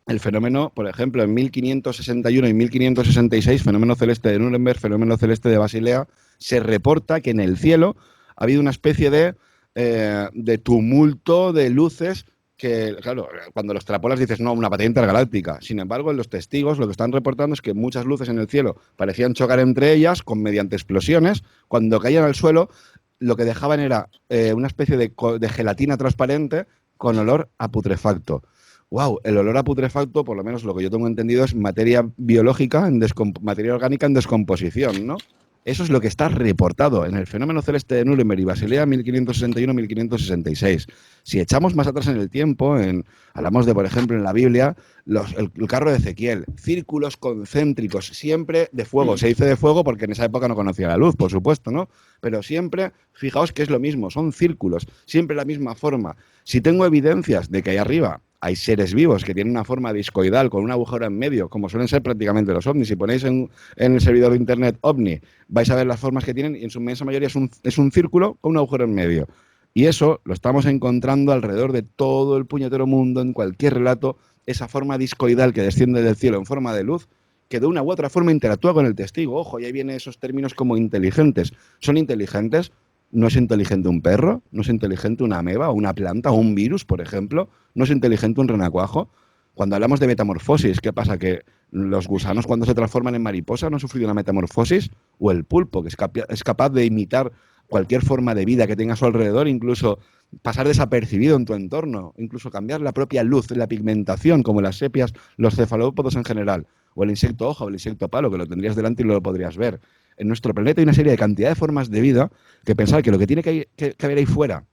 [SPEAKER 1] el fenómeno, por ejemplo, en 1561 y 1566, fenómeno celeste de Nuremberg, fenómeno celeste de Basilea, se reporta que en el cielo ha habido una especie de tumulto de luces que, claro, cuando lo extrapolas dices, no, una batalla intergaláctica. Sin embargo, los testigos lo que están reportando es que muchas luces en el cielo parecían chocar entre ellas mediante explosiones. Cuando caían al suelo, lo que dejaban era una especie de gelatina transparente con olor a putrefacto. Wow, el olor a putrefacto, por lo menos lo que yo tengo entendido, es materia biológica, materia orgánica en descomposición, ¿no? Eso es lo que está reportado en el fenómeno celeste de Nuremberg y Basilea 1561-1566. Si echamos más atrás en el tiempo, hablamos de, por ejemplo, en la Biblia, el carro de Ezequiel, círculos concéntricos, siempre de fuego. Se dice de fuego porque en esa época no conocía la luz, por supuesto, ¿no? Pero siempre, fijaos que es lo mismo, son círculos, siempre la misma forma. Si tengo evidencias de que ahí arriba hay seres vivos que tienen una forma discoidal con un agujero en medio, como suelen ser prácticamente los ovnis. Si ponéis en el servidor de internet ovni, vais a ver las formas que tienen y en su inmensa mayoría es un círculo con un agujero en medio. Y eso lo estamos encontrando alrededor de todo el puñetero mundo, en cualquier relato, esa forma discoidal que desciende del cielo en forma de luz, que de una u otra forma interactúa con el testigo. Ojo, y ahí vienen esos términos como inteligentes. ¿Son inteligentes? ¿No es inteligente un perro? ¿No es inteligente una ameba o una planta o un virus, por ejemplo? ¿No es inteligente un renacuajo? Cuando hablamos de metamorfosis, ¿qué pasa? ¿Que los gusanos cuando se transforman en mariposa no han sufrido una metamorfosis? ¿O el pulpo, que es capaz de imitar cualquier forma de vida que tenga a su alrededor, incluso pasar desapercibido en tu entorno, incluso cambiar la propia luz, la pigmentación, como las sepias, los cefalópodos en general, o el insecto hoja o el insecto palo, que lo tendrías delante y lo podrías ver? En nuestro planeta hay una serie de cantidad de formas de vida que pensar que lo que tiene que haber ahí fuera,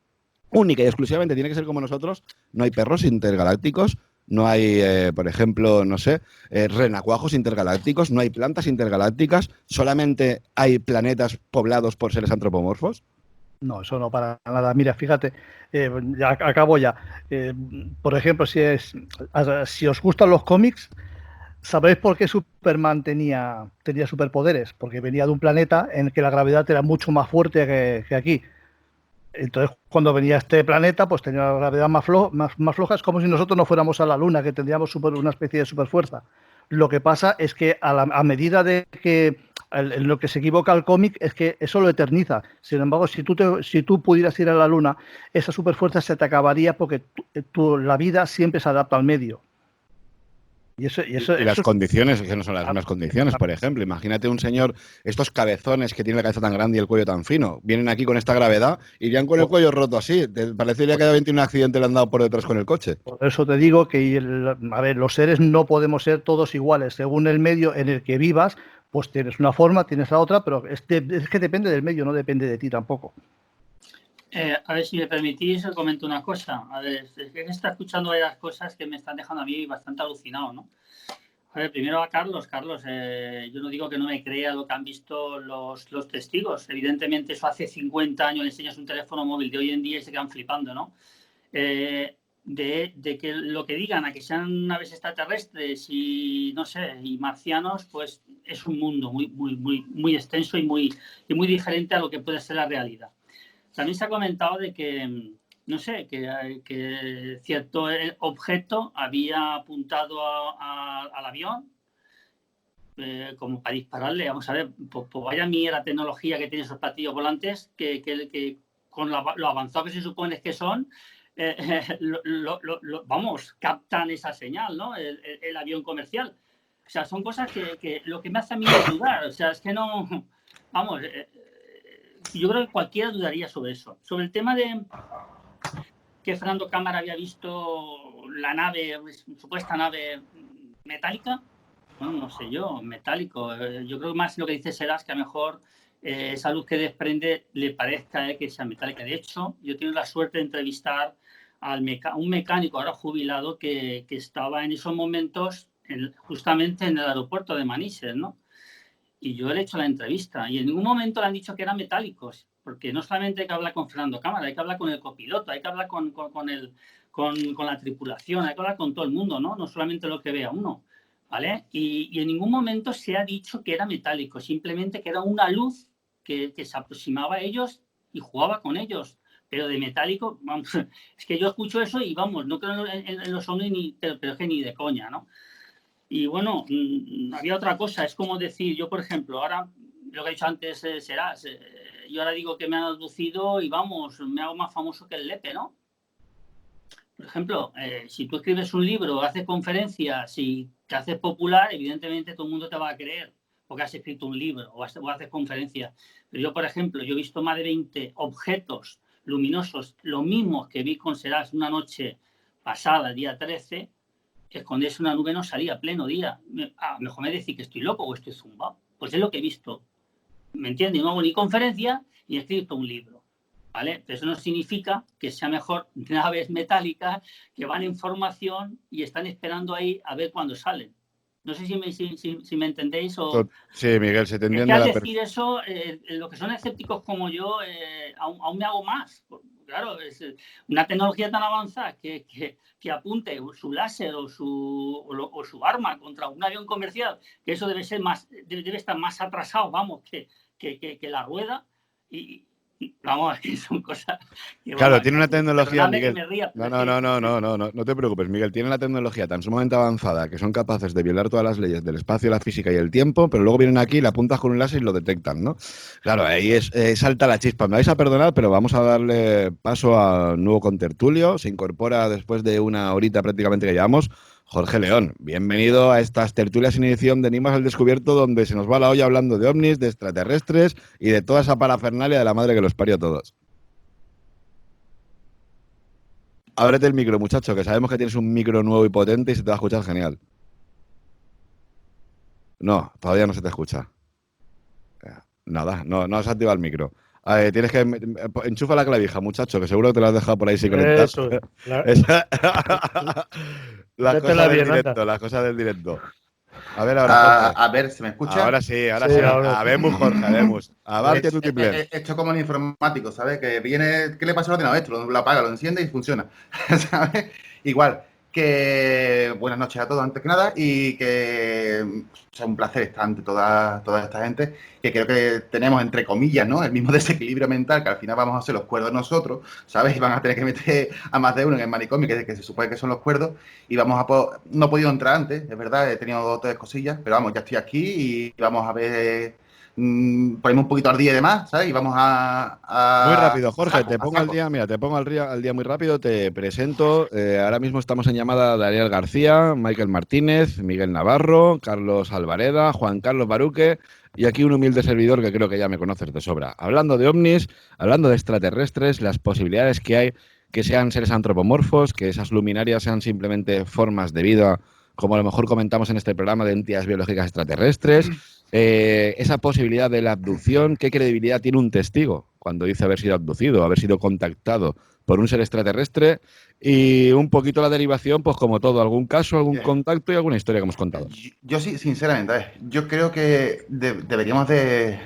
[SPEAKER 1] única y exclusivamente, tiene que ser como nosotros. No hay perros intergalácticos, no hay, por ejemplo, no sé, renacuajos intergalácticos, no hay plantas intergalácticas, solamente hay planetas poblados por seres antropomorfos.
[SPEAKER 4] No, eso no para nada. Mira, fíjate, ya acabo ya. Por ejemplo, si os gustan los cómics, ¿Sabéis por qué Superman tenía superpoderes? Porque venía de un planeta en el que la gravedad era mucho más fuerte que aquí. Entonces, cuando venía a este planeta, pues tenía la gravedad más floja. Es como si nosotros no fuéramos a la Luna, que tendríamos una especie de superfuerza. Lo que pasa es que a medida de que en lo que se equivoca el cómic es que eso lo eterniza. Sin embargo, si tú pudieras ir a la Luna, esa superfuerza se te acabaría porque la vida siempre se adapta al medio.
[SPEAKER 1] Y las condiciones, que no son las mismas condiciones, por ejemplo. Imagínate un señor, estos cabezones que tiene la cabeza tan grande y el cuello tan fino, vienen aquí con esta gravedad, irían con el cuello roto así. Parecería que había un accidente y le han dado por detrás con el coche.
[SPEAKER 4] Por eso te digo que, los seres no podemos ser todos iguales. Según el medio en el que vivas, pues tienes una forma, tienes la otra, pero es que depende del medio, no depende de ti tampoco.
[SPEAKER 5] A ver, si me permitís, os comento una cosa. A ver, es que está escuchando varias cosas que me están dejando a mí bastante alucinado, ¿no? A ver, primero a Carlos. Carlos, yo no digo que no me crea lo que han visto los testigos. Evidentemente, eso hace 50 años le enseñas un teléfono móvil de hoy en día y se quedan flipando, ¿no? De que lo que digan a que sean naves extraterrestres y, no sé, y marcianos, pues es un mundo muy extenso y muy diferente a lo que puede ser la realidad. También se ha comentado de que, no sé, que cierto objeto había apuntado al avión como para dispararle. Vamos a ver, pues vaya mierda tecnología que tienen esos platillos volantes que con lo avanzado que se supone que son, vamos, captan esa señal, ¿no? El avión comercial. O sea, son cosas que lo que me hace a mí es dudar. O sea, es que no, vamos... yo creo que cualquiera dudaría sobre eso. Sobre el tema de que Fernando Cámara había visto la nave, supuesta nave metálica, bueno, no sé yo, metálico. Yo creo que más lo que dice Serás que a lo mejor esa luz que desprende le parezca que sea metálica. De hecho, yo tengo la suerte de entrevistar a un mecánico ahora jubilado que estaba en esos momentos justamente en el aeropuerto de Manises, ¿no? Y yo le he hecho la entrevista y en ningún momento le han dicho que eran metálicos, porque no solamente hay que hablar con Fernando Cámara, hay que hablar con el copiloto, hay que hablar con la tripulación, hay que hablar con todo el mundo, ¿no? No solamente lo que vea uno, ¿vale? Y en ningún momento se ha dicho que era metálico, simplemente que era una luz que se aproximaba a ellos y jugaba con ellos. Pero de metálico, vamos, es que yo escucho eso y vamos, no creo en los ovnis, pero es que ni de coña, ¿no? Y bueno, había otra cosa, es como decir, yo por ejemplo, ahora, lo que he dicho antes Serás, yo ahora digo que me han aducido y vamos, me hago más famoso que el Lepe, ¿no? Por ejemplo, si tú escribes un libro, haces conferencias y te haces popular, evidentemente todo el mundo te va a creer porque has escrito un libro o haces conferencias. Pero yo, por ejemplo, yo he visto más de 20 objetos luminosos, lo mismo que vi con Serás una noche pasada, el día 13, esconderse una nube no salía a pleno día. A lo mejor me decís que estoy loco o estoy zumbado. Pues es lo que he visto. ¿Me entiendes? No hago ni conferencia ni he escrito un libro. ¿Vale? Pero eso no significa que sea mejor naves metálicas que van en formación y están esperando ahí a ver cuándo salen. No sé si me entendéis o...
[SPEAKER 1] Sí, Miguel, se te entiende.
[SPEAKER 5] Es que al decir eso, los que son escépticos como yo, aún me hago más. Claro, es una tecnología tan avanzada que apunte su láser o su arma contra un avión comercial, que eso debe estar más atrasado, vamos, que la rueda. Y vamos, que son cosas...
[SPEAKER 1] Claro, tiene una tecnología, Miguel. No te preocupes, Miguel. Tiene una tecnología tan sumamente avanzada que son capaces de violar todas las leyes del espacio, la física y el tiempo, pero luego vienen aquí, la apuntas con un láser y lo detectan, ¿no? Claro, ahí salta la chispa. Me vais a perdonar, pero vamos a darle paso al nuevo contertulio. Se incorpora después de una horita prácticamente que llevamos. Jorge León, bienvenido a estas tertulias sin edición de Enigmas al Descubierto, donde se nos va la olla hablando de ovnis, de extraterrestres y de toda esa parafernalia de la madre que los parió a todos. Ábrete el micro, muchacho, que sabemos que tienes un micro nuevo y potente y se te va a escuchar genial. No, todavía no se te escucha. Nada, no has activado el micro. Tienes que enchufa la clavija, muchacho, que seguro que te la has dejado por ahí sin conectar.
[SPEAKER 2] Eso.
[SPEAKER 1] Las cosas del directo. A ver ahora.
[SPEAKER 7] A ver, ¿se me escucha?
[SPEAKER 1] Ahora sí. Ahora. Habemos, Jorge, habemos. Abarque tu tiple.
[SPEAKER 7] Esto como el informático, ¿sabes? Que viene, ¿qué le pasa al ordenador? Esto lo apaga, lo enciende y funciona. ¿Sabes? Igual, que buenas noches a todos antes que nada y que es un placer estar ante toda esta gente que creo que tenemos, entre comillas, ¿no?, el mismo desequilibrio mental, que al final vamos a ser los cuerdos nosotros, ¿sabes? Y van a tener que meter a más de uno en el manicomio, que se supone que son los cuerdos, y vamos a no he podido entrar antes, es verdad, he tenido 2 o 3 cosillas, pero vamos, ya estoy aquí y vamos a ver, ponemos un poquito al día y demás, ¿sabes? Y vamos a
[SPEAKER 1] Muy rápido, Jorge, te pongo al día, mira, te pongo al día muy rápido, te presento. Ahora mismo estamos en llamada Daniel García, Michael Martínez, Miguel Navarro, Carlos Alvareda, Juan Carlos Baruque y aquí un humilde servidor que creo que ya me conoces de sobra. Hablando de ovnis, hablando de extraterrestres, las posibilidades que hay que sean seres antropomorfos, que esas luminarias sean simplemente formas de vida, como a lo mejor comentamos en este programa, de entidades biológicas extraterrestres. Esa posibilidad de la abducción, ¿qué credibilidad tiene un testigo cuando dice haber sido abducido, haber sido contactado por un ser extraterrestre? Y un poquito la derivación, pues como todo, algún caso, algún contacto y alguna historia que hemos contado.
[SPEAKER 7] Yo sí, sinceramente, yo creo que deberíamos de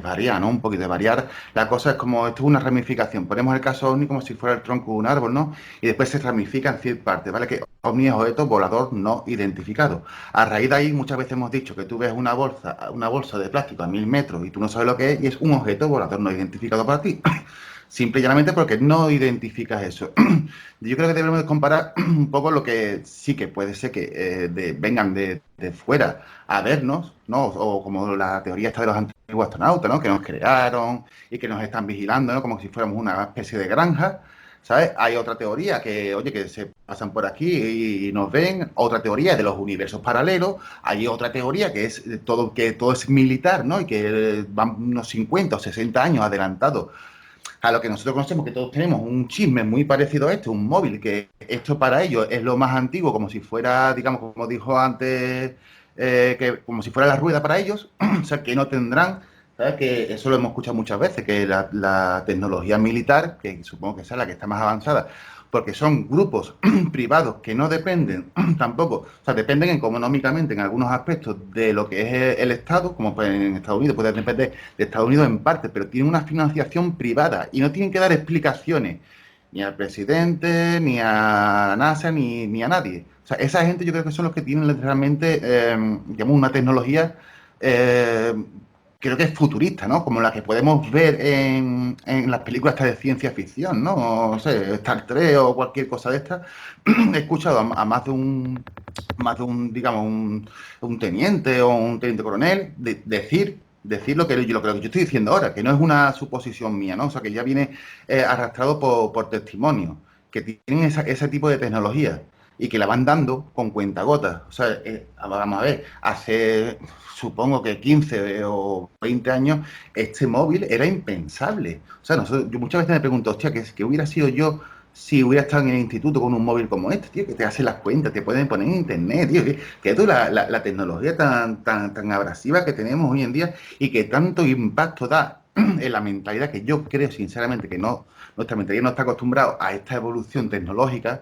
[SPEAKER 7] variar, ¿no? Un poquito de variar. La cosa es como, esto es una ramificación. Ponemos el caso ovni como si fuera el tronco de un árbol, ¿no? Y después se ramifica en 100 partes, ¿vale? Que ovni es objeto volador no identificado. A raíz de ahí, muchas veces hemos dicho que tú ves una bolsa de plástico a 1000 metros y tú no sabes lo que es, y es un objeto volador no identificado para ti. Simple y llanamente porque no identificas eso. Yo creo que debemos comparar un poco lo que sí que puede ser que vengan de fuera a vernos, ¿no? O como la teoría esta de los antiguos astronautas, ¿no? Que nos crearon y que nos están vigilando, ¿no? Como si fuéramos una especie de granja, ¿sabes? Hay otra teoría que, oye, que se pasan por aquí y nos ven. Otra teoría de los universos paralelos. Hay otra teoría que es que todo es militar, ¿no? Y que van unos 50 o 60 años adelantados a lo que nosotros conocemos, que todos tenemos un chisme muy parecido a este, un móvil, que esto para ellos es lo más antiguo, como si fuera, digamos, como dijo antes, que como si fuera la rueda para ellos, o sea, que no tendrán, ¿sabes? Que eso lo hemos escuchado muchas veces, que la tecnología militar, que supongo que es la que está más avanzada, porque son grupos privados que no dependen tampoco, o sea, dependen económicamente en algunos aspectos de lo que es el Estado, como en Estados Unidos, puede depender de Estados Unidos en parte, pero tienen una financiación privada y no tienen que dar explicaciones ni al presidente, ni a NASA, ni a nadie. O sea, esa gente yo creo que son los que tienen realmente, digamos, una tecnología creo que es futurista, ¿no? Como la que podemos ver en las películas de ciencia ficción, ¿no? No sé, Star Trek o cualquier cosa de esta. He escuchado a más de un, digamos, un teniente o un teniente coronel decir lo que yo estoy diciendo ahora, que no es una suposición mía, ¿no? O sea, que ya viene arrastrado por testimonio, que tienen ese tipo de tecnología y que la van dando con cuentagotas. O sea, vamos a ver, hace, supongo que 15 o 20 años, este móvil era impensable. O sea, yo muchas veces me pregunto, hostia, ¿qué hubiera sido yo si hubiera estado en el instituto con un móvil como este, tío? Que te hace las cuentas, te pueden poner en internet, tío. Que es la tecnología tan abrasiva que tenemos hoy en día y que tanto impacto da en la mentalidad, que yo creo sinceramente que nuestra mentalidad no está acostumbrada a esta evolución tecnológica,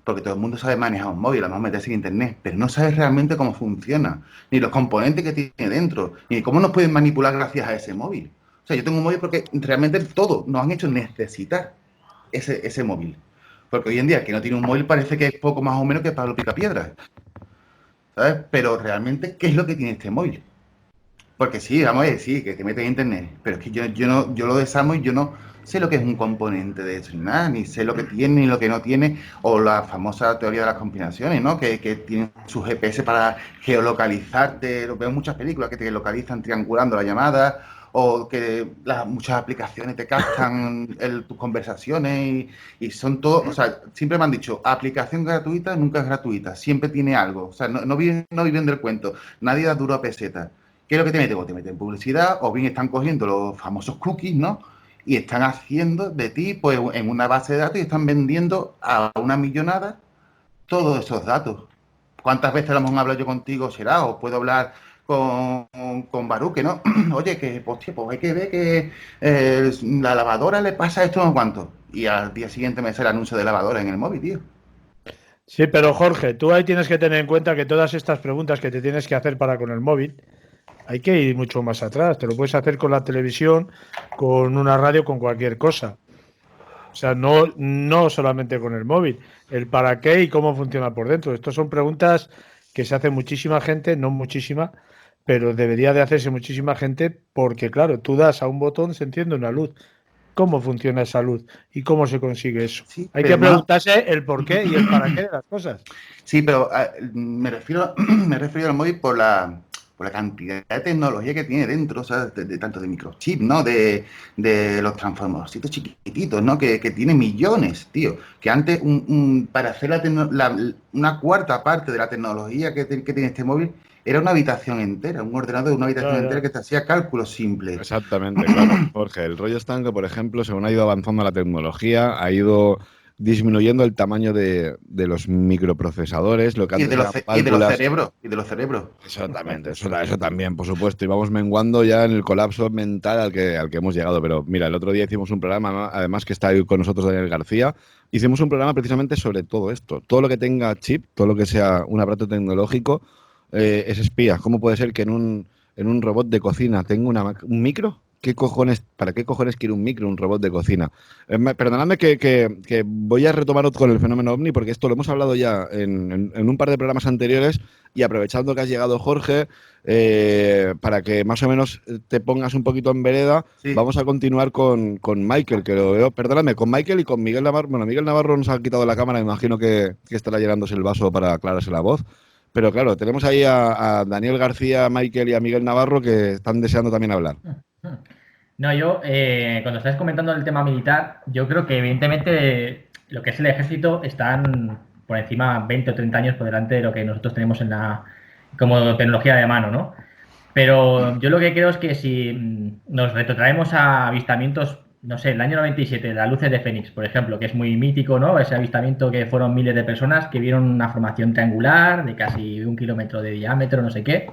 [SPEAKER 7] porque todo el mundo sabe manejar un móvil, además meterse en internet, pero no sabe realmente cómo funciona, ni los componentes que tiene dentro, ni cómo nos pueden manipular gracias a ese móvil. O sea, yo tengo un móvil porque realmente todo nos han hecho necesitar ese móvil. Porque hoy en día el que no tiene un móvil parece que es poco más o menos que Pablo Picapiedra, ¿sabes? Pero realmente, ¿qué es lo que tiene este móvil? Porque sí, vamos a ver, sí, que te metes en internet, pero es que yo lo desarmo y yo no sé lo que es un componente de eso, ni nada, ni sé lo que tiene ni lo que no tiene, o la famosa teoría de las combinaciones, ¿no? Que tienen su GPS para geolocalizarte, lo veo en muchas películas que te localizan triangulando la llamada, o que muchas aplicaciones te captan tus conversaciones y son todo, o sea, siempre me han dicho, aplicación gratuita nunca es gratuita, siempre tiene algo, o sea, no viven del cuento, nadie da duro a peseta. ¿Qué es lo que te meten? O te meten publicidad, o bien están cogiendo los famosos cookies, ¿no? Y están haciendo de ti, pues, en una base de datos y están vendiendo a una millonada todos esos datos. ¿Cuántas veces lo hemos hablado yo contigo, será? O puedo hablar con Baruque, ¿no? Oye, que, hostia, pues hay que ver que la lavadora le pasa esto no cuánto. Y al día siguiente me sale el anuncio de lavadora en el móvil, tío.
[SPEAKER 2] Sí, pero Jorge, tú ahí tienes que tener en cuenta que todas estas preguntas que te tienes que hacer para con el móvil, hay que ir mucho más atrás. Te lo puedes hacer con la televisión, con una radio, con cualquier cosa. O sea, no solamente con el móvil, el para qué y cómo funciona por dentro. Estas son preguntas que se hace muchísima gente, no muchísima, pero debería de hacerse muchísima gente porque, claro, tú das a un botón, se enciende una luz. ¿Cómo funciona esa luz y cómo se consigue eso?
[SPEAKER 7] Sí,
[SPEAKER 2] Hay
[SPEAKER 7] pero
[SPEAKER 2] que preguntarse el por qué y el para qué de las cosas.
[SPEAKER 7] Sí, pero me refiero al móvil por la cantidad de tecnología que tiene dentro, o sea, tanto de microchip, ¿no? De los transformadorcitos chiquititos, ¿no? Que tiene millones, tío. Que antes, para hacer una cuarta parte de la tecnología que tiene este móvil, era una habitación entera, un ordenador de una habitación entera que te hacía cálculos simples.
[SPEAKER 1] Exactamente, claro. Jorge, el rollo está en que, por ejemplo, según ha ido avanzando la tecnología, ha ido disminuyendo el tamaño de los microprocesadores, lo que antes eran válvulas.
[SPEAKER 7] Y de los cerebros.
[SPEAKER 1] Exactamente, eso también, por supuesto. Y vamos menguando ya en el colapso mental al que hemos llegado. Pero mira, el otro día hicimos un programa, además que está ahí con nosotros Daniel García, hicimos un programa precisamente sobre todo esto. Todo lo que tenga chip, todo lo que sea un aparato tecnológico, es espía. ¿Cómo puede ser que en un robot de cocina tenga un micro? ¿Para qué cojones quiere un micro, un robot de cocina? Perdonadme que voy a retomar con el fenómeno OVNI, porque esto lo hemos hablado ya en un par de programas anteriores, y aprovechando que has llegado, Jorge, para que más o menos te pongas un poquito en vereda, sí. Vamos a continuar con Michael, que lo veo. Perdóname, con Michael y con Miguel Navarro. Bueno, Miguel Navarro nos ha quitado la cámara, me imagino que estará llenándose el vaso para aclararse la voz. Pero claro, tenemos ahí a Daniel García, Michael y a Miguel Navarro que están deseando también hablar.
[SPEAKER 6] No, yo, cuando estás comentando el tema militar, yo creo que evidentemente lo que es el ejército están por encima 20 o 30 años por delante de lo que nosotros tenemos como tecnología de mano, ¿no? Pero yo lo que creo es que si nos retrotraemos a avistamientos, no sé, el año 97, las luces de Fénix, por ejemplo, que es muy mítico, ¿no? Ese avistamiento que fueron miles de personas que vieron una formación triangular de casi 1 kilómetro de diámetro, no sé qué.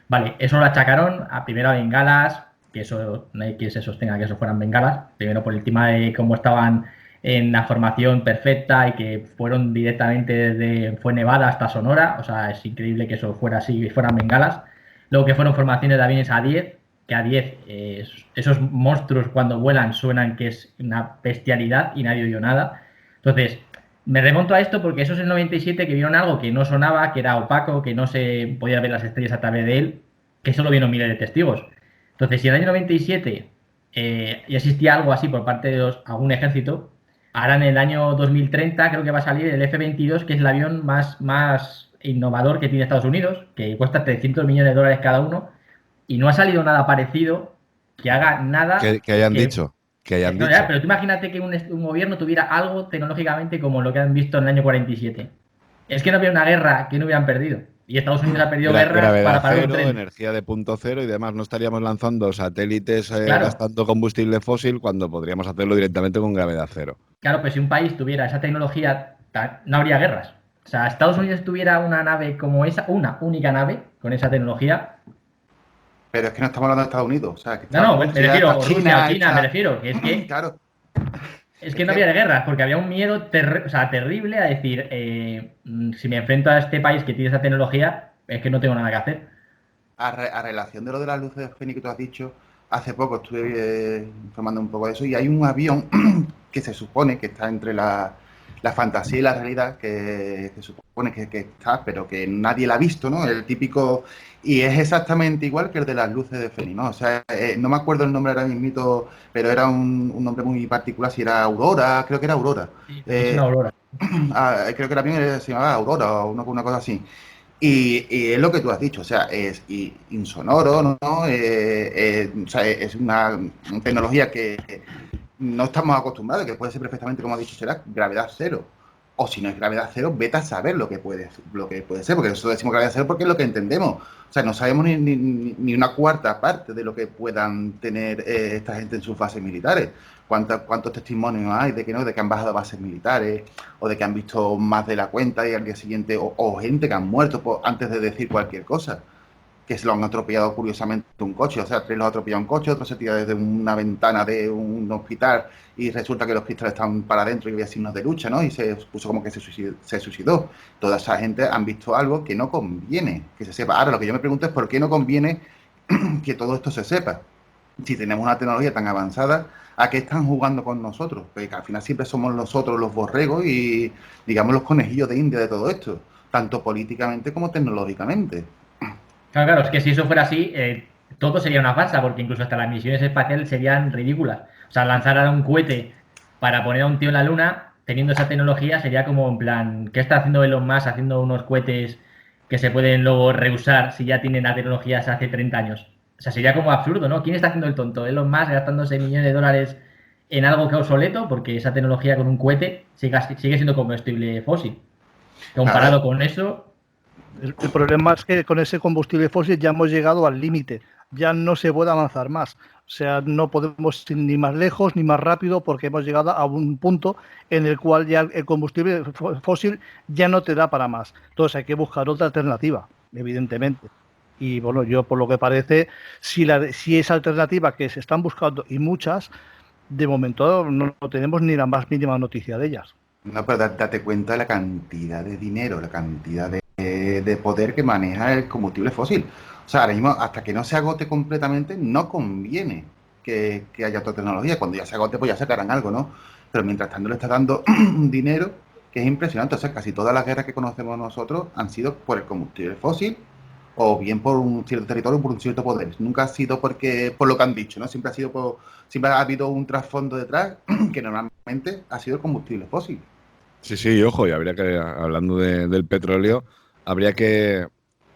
[SPEAKER 6] Vale, eso lo achacaron primero a bengalas, que eso no hay quien se sostenga que eso fueran bengalas, primero por el tema de cómo estaban en la formación perfecta y que fueron directamente fue Nevada hasta Sonora, o sea, es increíble que eso fuera así y fueran bengalas. Luego que fueron formaciones de aviones A-10, que A-10, esos monstruos cuando vuelan suenan que es una bestialidad y nadie oyó nada. Entonces, me remonto a esto porque eso es el 97 que vieron algo que no sonaba, que era opaco, que no se podía ver las estrellas a través de él, que solo vieron miles de testigos. Entonces, si en el año 97 ya existía algo así por parte de algún ejército, ahora en el año 2030 creo que va a salir el F-22, que es el avión más innovador que tiene Estados Unidos, que cuesta $300 millones cada uno, y no ha salido nada parecido que haga nada...
[SPEAKER 1] Que hayan dicho.
[SPEAKER 6] Ya, pero tú imagínate que un gobierno tuviera algo tecnológicamente como lo que han visto en el año 47. Es que no había una guerra que no hubieran perdido. Y Estados Unidos ha perdido guerras para parar un tren.
[SPEAKER 1] Energía de punto cero y demás. No estaríamos lanzando satélites gastando combustible fósil cuando podríamos hacerlo directamente con gravedad cero.
[SPEAKER 6] Claro, pues si un país tuviera esa tecnología, no habría guerras. O sea, Estados Unidos tuviera una nave como esa, una única nave con esa tecnología.
[SPEAKER 7] Pero es que no estamos hablando de Estados Unidos. O sea, que
[SPEAKER 6] me refiero a China, me refiero. Que es que,
[SPEAKER 7] claro.
[SPEAKER 6] Es que no había guerras, porque había un miedo terrible a decir, si me enfrento a este país que tiene esa tecnología, es que no tengo nada que hacer.
[SPEAKER 7] A relación de lo de las luces de Fénix que tú has dicho, hace poco estuve informando un poco de eso y hay un avión que se supone que está entre la fantasía y la realidad, que se supone que está, pero que nadie la ha visto, ¿no? El típico... Y es exactamente igual que el de las luces de Fénix, ¿no? O sea, no me acuerdo el nombre ahora mismito, pero era un nombre muy particular, si era Aurora, creo que era Aurora.
[SPEAKER 6] Sí, es una Aurora.
[SPEAKER 7] Creo que el avión se llamaba Aurora o una cosa así. Y es lo que tú has dicho, o sea, es insonoro, ¿no? O sea, es una tecnología que no estamos acostumbrados, que puede ser perfectamente, como ha dicho, será gravedad cero. O si no es gravedad cero, vete a saber lo que puede ser, porque nosotros decimos gravedad cero porque es lo que entendemos. O sea, no sabemos ni una cuarta parte de lo que puedan tener esta gente en sus bases militares. ¿Cuántos testimonios hay de que han bajado bases militares o de que han visto más de la cuenta y al día siguiente, o gente que han muerto antes de decir cualquier cosa? Que se lo han atropellado curiosamente un coche, o sea, 3 los ha atropellado un coche, otro se tira desde una ventana de un hospital y resulta que los cristales están para adentro y había signos de lucha, ¿no? Y se puso como que se suicidó. Toda esa gente han visto algo que no conviene que se sepa. Ahora, lo que yo me pregunto es por qué no conviene que todo esto se sepa. Si tenemos una tecnología tan avanzada, ¿A qué están jugando con nosotros? Porque al final siempre somos nosotros los borregos y, digamos, los conejillos de India de todo esto, tanto políticamente como tecnológicamente.
[SPEAKER 6] Claro, claro, es que si eso fuera así, todo sería una farsa, porque incluso hasta las misiones espaciales serían ridículas. O sea, lanzar a un cohete para poner a un tío en la luna, teniendo esa tecnología, sería como en plan, ¿qué está haciendo Elon Musk haciendo unos cohetes que se pueden luego reusar si ya tienen la tecnología hace 30 años? O sea, sería como absurdo, ¿no? ¿Quién está haciendo el tonto? Elon Musk gastándose millones de dólares en algo que es obsoleto, porque esa tecnología con un cohete sigue siendo combustible fósil. Comparado con eso,
[SPEAKER 4] El problema es que con ese combustible fósil ya hemos llegado al límite, ya no se puede avanzar más. O sea, no podemos ir ni más lejos ni más rápido porque hemos llegado a un punto en el cual ya el combustible fósil ya no te da para más. Entonces hay que buscar otra alternativa, evidentemente. Y bueno, yo por lo que parece, si esa alternativa que se están buscando y muchas, de momento no tenemos ni la más mínima noticia de ellas.
[SPEAKER 7] No, pero date cuenta de la cantidad de dinero, la cantidad de poder que maneja el combustible fósil. O sea, ahora mismo, hasta que no se agote completamente, no conviene que haya otra tecnología. Cuando ya se agote, pues ya sacarán algo, ¿no? Pero mientras tanto le está dando un dinero que es impresionante. O sea, casi todas las guerras que conocemos nosotros han sido por el combustible fósil o bien por un cierto territorio o por un cierto poder. Nunca ha sido por lo que han dicho, ¿no? Siempre ha habido un trasfondo detrás que normalmente ha sido el combustible fósil.
[SPEAKER 1] Sí, sí, ojo, y habría que, hablando del petróleo, habría que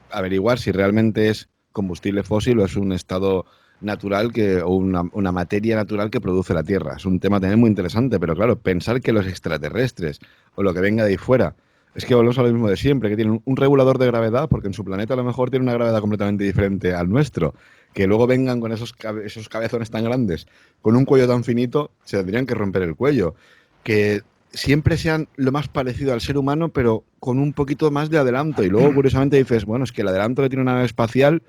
[SPEAKER 1] averiguar si realmente es combustible fósil o es un estado natural o una materia natural que produce la Tierra. Es un tema también muy interesante, pero claro, pensar que los extraterrestres o lo que venga de ahí fuera, es que volvemos a lo mismo de siempre, que tienen un regulador de gravedad, porque en su planeta a lo mejor tiene una gravedad completamente diferente al nuestro, que luego vengan con esos cabezones tan grandes, con un cuello tan finito, se tendrían que romper el cuello. Que siempre sean lo más parecido al ser humano, pero con un poquito más de adelanto. Y luego, curiosamente, dices, bueno, es que el adelanto que tiene una nave espacial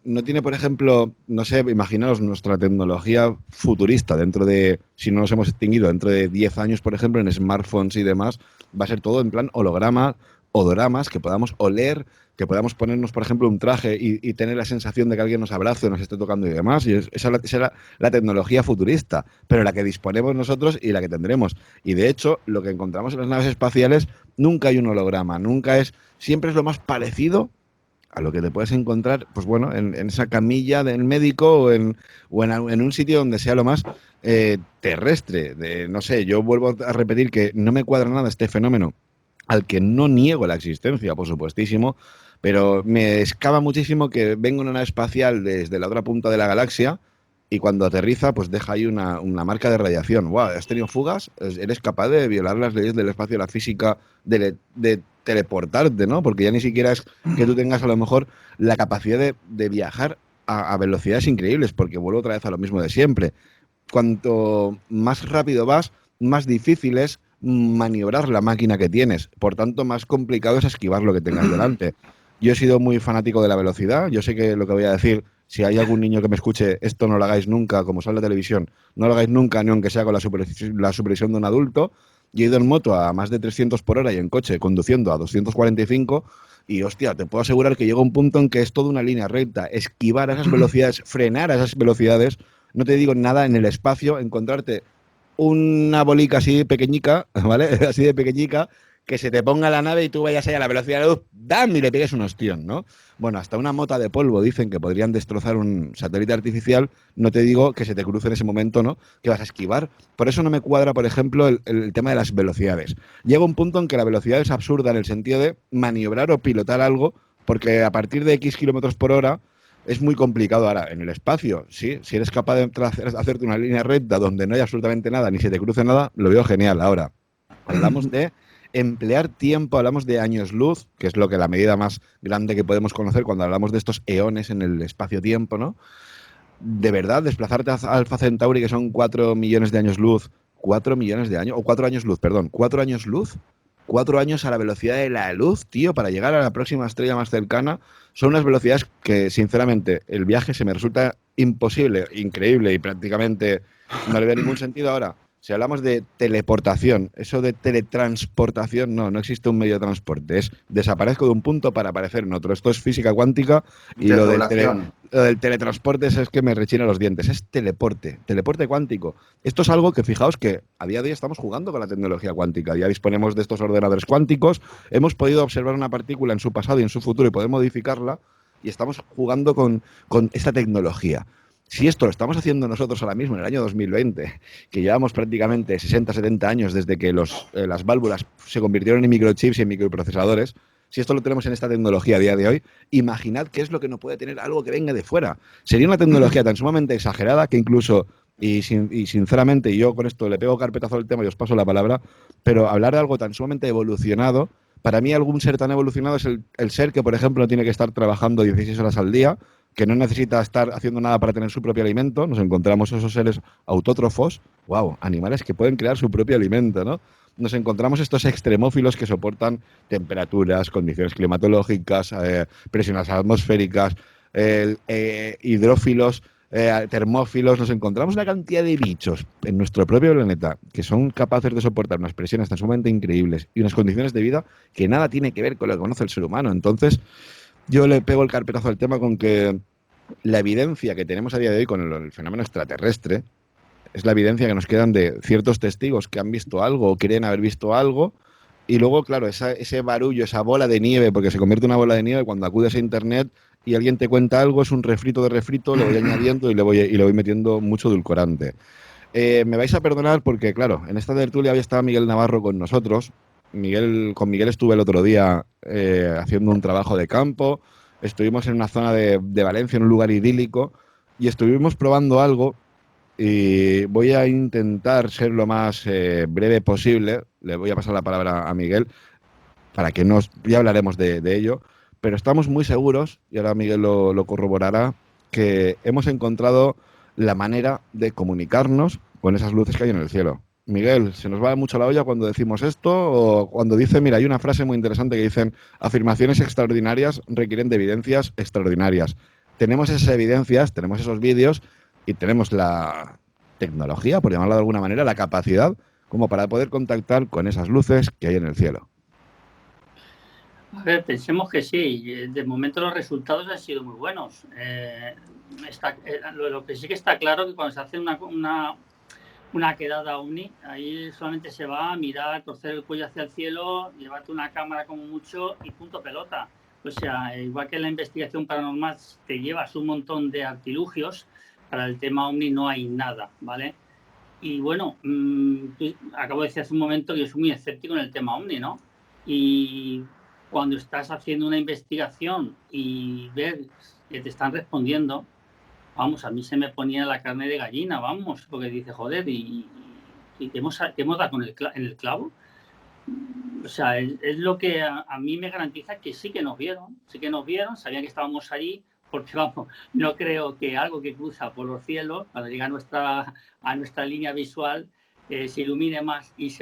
[SPEAKER 1] no tiene, por ejemplo, no sé, imaginaos nuestra tecnología futurista dentro de, si no nos hemos extinguido, dentro de 10 años, por ejemplo, en smartphones y demás, va a ser todo en plan holograma, odoramas, que podamos oler, que podamos ponernos, por ejemplo, un traje y tener la sensación de que alguien nos abrace o nos esté tocando y demás. Y esa es la tecnología futurista, pero la que disponemos nosotros y la que tendremos. Y de hecho, lo que encontramos en las naves espaciales nunca hay un holograma, siempre es lo más parecido a lo que te puedes encontrar, pues bueno, en esa camilla del médico o en un sitio donde sea lo más terrestre. No sé, yo vuelvo a repetir que no me cuadra nada este fenómeno, al que no niego la existencia, por supuestísimo, pero me escama muchísimo que venga una nave espacial desde la otra punta de la galaxia y cuando aterriza, pues deja ahí una marca de radiación. ¡Wow! ¿Has tenido fugas? ¿Eres capaz de violar las leyes del espacio y la física, de teleportarte, ¿no? Porque ya ni siquiera es que tú tengas a lo mejor la capacidad de viajar a velocidades increíbles, porque vuelvo otra vez a lo mismo de siempre. Cuanto más rápido vas, más difícil es maniobrar la máquina que tienes. Por tanto, más complicado es esquivar lo que tengas delante. Yo he sido muy fanático de la velocidad. Yo sé que lo que voy a decir, si hay algún niño que me escuche, esto no lo hagáis nunca, como sale en la televisión, no lo hagáis nunca, ni aunque sea con la supervisión de un adulto. Yo he ido en moto a más de 300 por hora y en coche conduciendo a 245 y, hostia, te puedo asegurar que llega un punto en que es toda una línea recta. Esquivar a esas velocidades, frenar a esas velocidades, no te digo nada en el espacio, encontrarte una bolica así de pequeñica, ¿vale? Así de pequeñica, que se te ponga la nave y tú vayas ahí a la velocidad de la luz, ¡dam! Y le pegues un ostión, ¿no? Bueno, hasta una mota de polvo dicen que podrían destrozar un satélite artificial, no te digo que se te cruce en ese momento, ¿no? Que vas a esquivar. Por eso no me cuadra, por ejemplo, el tema de las velocidades. Llega un punto en que la velocidad es absurda en el sentido de maniobrar o pilotar algo, porque a partir de X kilómetros por hora es muy complicado. Ahora, en el espacio, sí, si eres capaz de hacerte una línea recta donde no hay absolutamente nada, ni se te cruce nada, lo veo genial. Ahora, hablamos de emplear tiempo, hablamos de años luz, que es lo que la medida más grande que podemos conocer cuando hablamos de estos eones en el espacio-tiempo, ¿no? De verdad, desplazarte a Alpha Centauri, que son 4 millones de años luz, 4 millones de años, o 4 años luz, perdón, 4 años luz, 4 años a la velocidad de la luz, tío, para llegar a la próxima estrella más cercana, son unas velocidades que, sinceramente, el viaje se me resulta imposible, increíble y prácticamente no le veo ningún sentido ahora. Si hablamos de teleportación, eso de teletransportación, no existe un medio de transporte. Es desaparezco de un punto para aparecer en otro. Esto es física cuántica y lo del teletransporte es que me rechina los dientes. Es teleporte cuántico. Esto es algo que fijaos que a día de hoy estamos jugando con la tecnología cuántica. Ya disponemos de estos ordenadores cuánticos, hemos podido observar una partícula en su pasado y en su futuro y poder modificarla y estamos jugando con esta tecnología. Si esto lo estamos haciendo nosotros ahora mismo, en el año 2020, que llevamos prácticamente 60, 70 años desde que las válvulas se convirtieron en microchips y en microprocesadores, si esto lo tenemos en esta tecnología a día de hoy, imaginad qué es lo que no puede tener algo que venga de fuera. Sería una tecnología tan sumamente exagerada que incluso, y sinceramente, y yo con esto le pego carpetazo al tema y os paso la palabra, pero hablar de algo tan sumamente evolucionado, para mí algún ser tan evolucionado es el ser que, por ejemplo, no tiene que estar trabajando 16 horas al día, que no necesita estar haciendo nada para tener su propio alimento. Nos encontramos esos seres autótrofos, animales que pueden crear su propio alimento, ¿no? Nos encontramos estos extremófilos que soportan temperaturas, condiciones climatológicas, presiones atmosféricas, hidrófilos, termófilos. Nos encontramos una cantidad de bichos en nuestro propio planeta que son capaces de soportar unas presiones tan sumamente increíbles y unas condiciones de vida que nada tiene que ver con lo que conoce el ser humano. Entonces, yo le pego el carpetazo al tema con que la evidencia que tenemos a día de hoy con el fenómeno extraterrestre es la evidencia que nos quedan de ciertos testigos que han visto algo o creen haber visto algo. Y luego, claro, ese barullo, esa bola de nieve, porque se convierte en una bola de nieve cuando acudes a internet y alguien te cuenta algo, es un refrito de refrito, le voy añadiendo y le voy metiendo mucho edulcorante. Me vais a perdonar porque, claro, en esta tertulia había estado Miguel Navarro con nosotros. Con Miguel estuve el otro día haciendo un trabajo de campo. Estuvimos en una zona de Valencia, en un lugar idílico, y estuvimos probando algo. Y voy a intentar ser lo más breve posible. Le voy a pasar la palabra a Miguel para que ya hablaremos de ello. Pero estamos muy seguros, y ahora Miguel lo corroborará, que hemos encontrado la manera de comunicarnos con esas luces que hay en el cielo. Miguel, ¿se nos va mucho la olla cuando decimos esto? O cuando dice, mira, hay una frase muy interesante que dicen, afirmaciones extraordinarias requieren de evidencias extraordinarias. Tenemos esas evidencias, tenemos esos vídeos y tenemos la tecnología, por llamarlo de alguna manera, la capacidad como para poder contactar con esas luces que hay en el cielo.
[SPEAKER 5] A ver, pensemos que sí. De momento los resultados han sido muy buenos. Lo que sí que está claro es que cuando se hace una quedada ovni, ahí solamente se va a mirar, torcer el cuello hacia el cielo, llevarte una cámara como mucho y punto pelota. O sea, igual que la investigación paranormal te llevas un montón de artilugios, para el tema ovni no hay nada, ¿vale? Y bueno, acabo de decir hace un momento que yo soy muy escéptico en el tema ovni, ¿no? Y cuando estás haciendo una investigación y ves que te están respondiendo, vamos, a mí se me ponía la carne de gallina, vamos, porque dice, joder, y que hemos dado en el clavo. O sea, es lo que a mí me garantiza que sí que nos vieron, sabían que estábamos allí, porque vamos, no creo que algo que cruza por los cielos, cuando llega a nuestra línea visual, se ilumine más y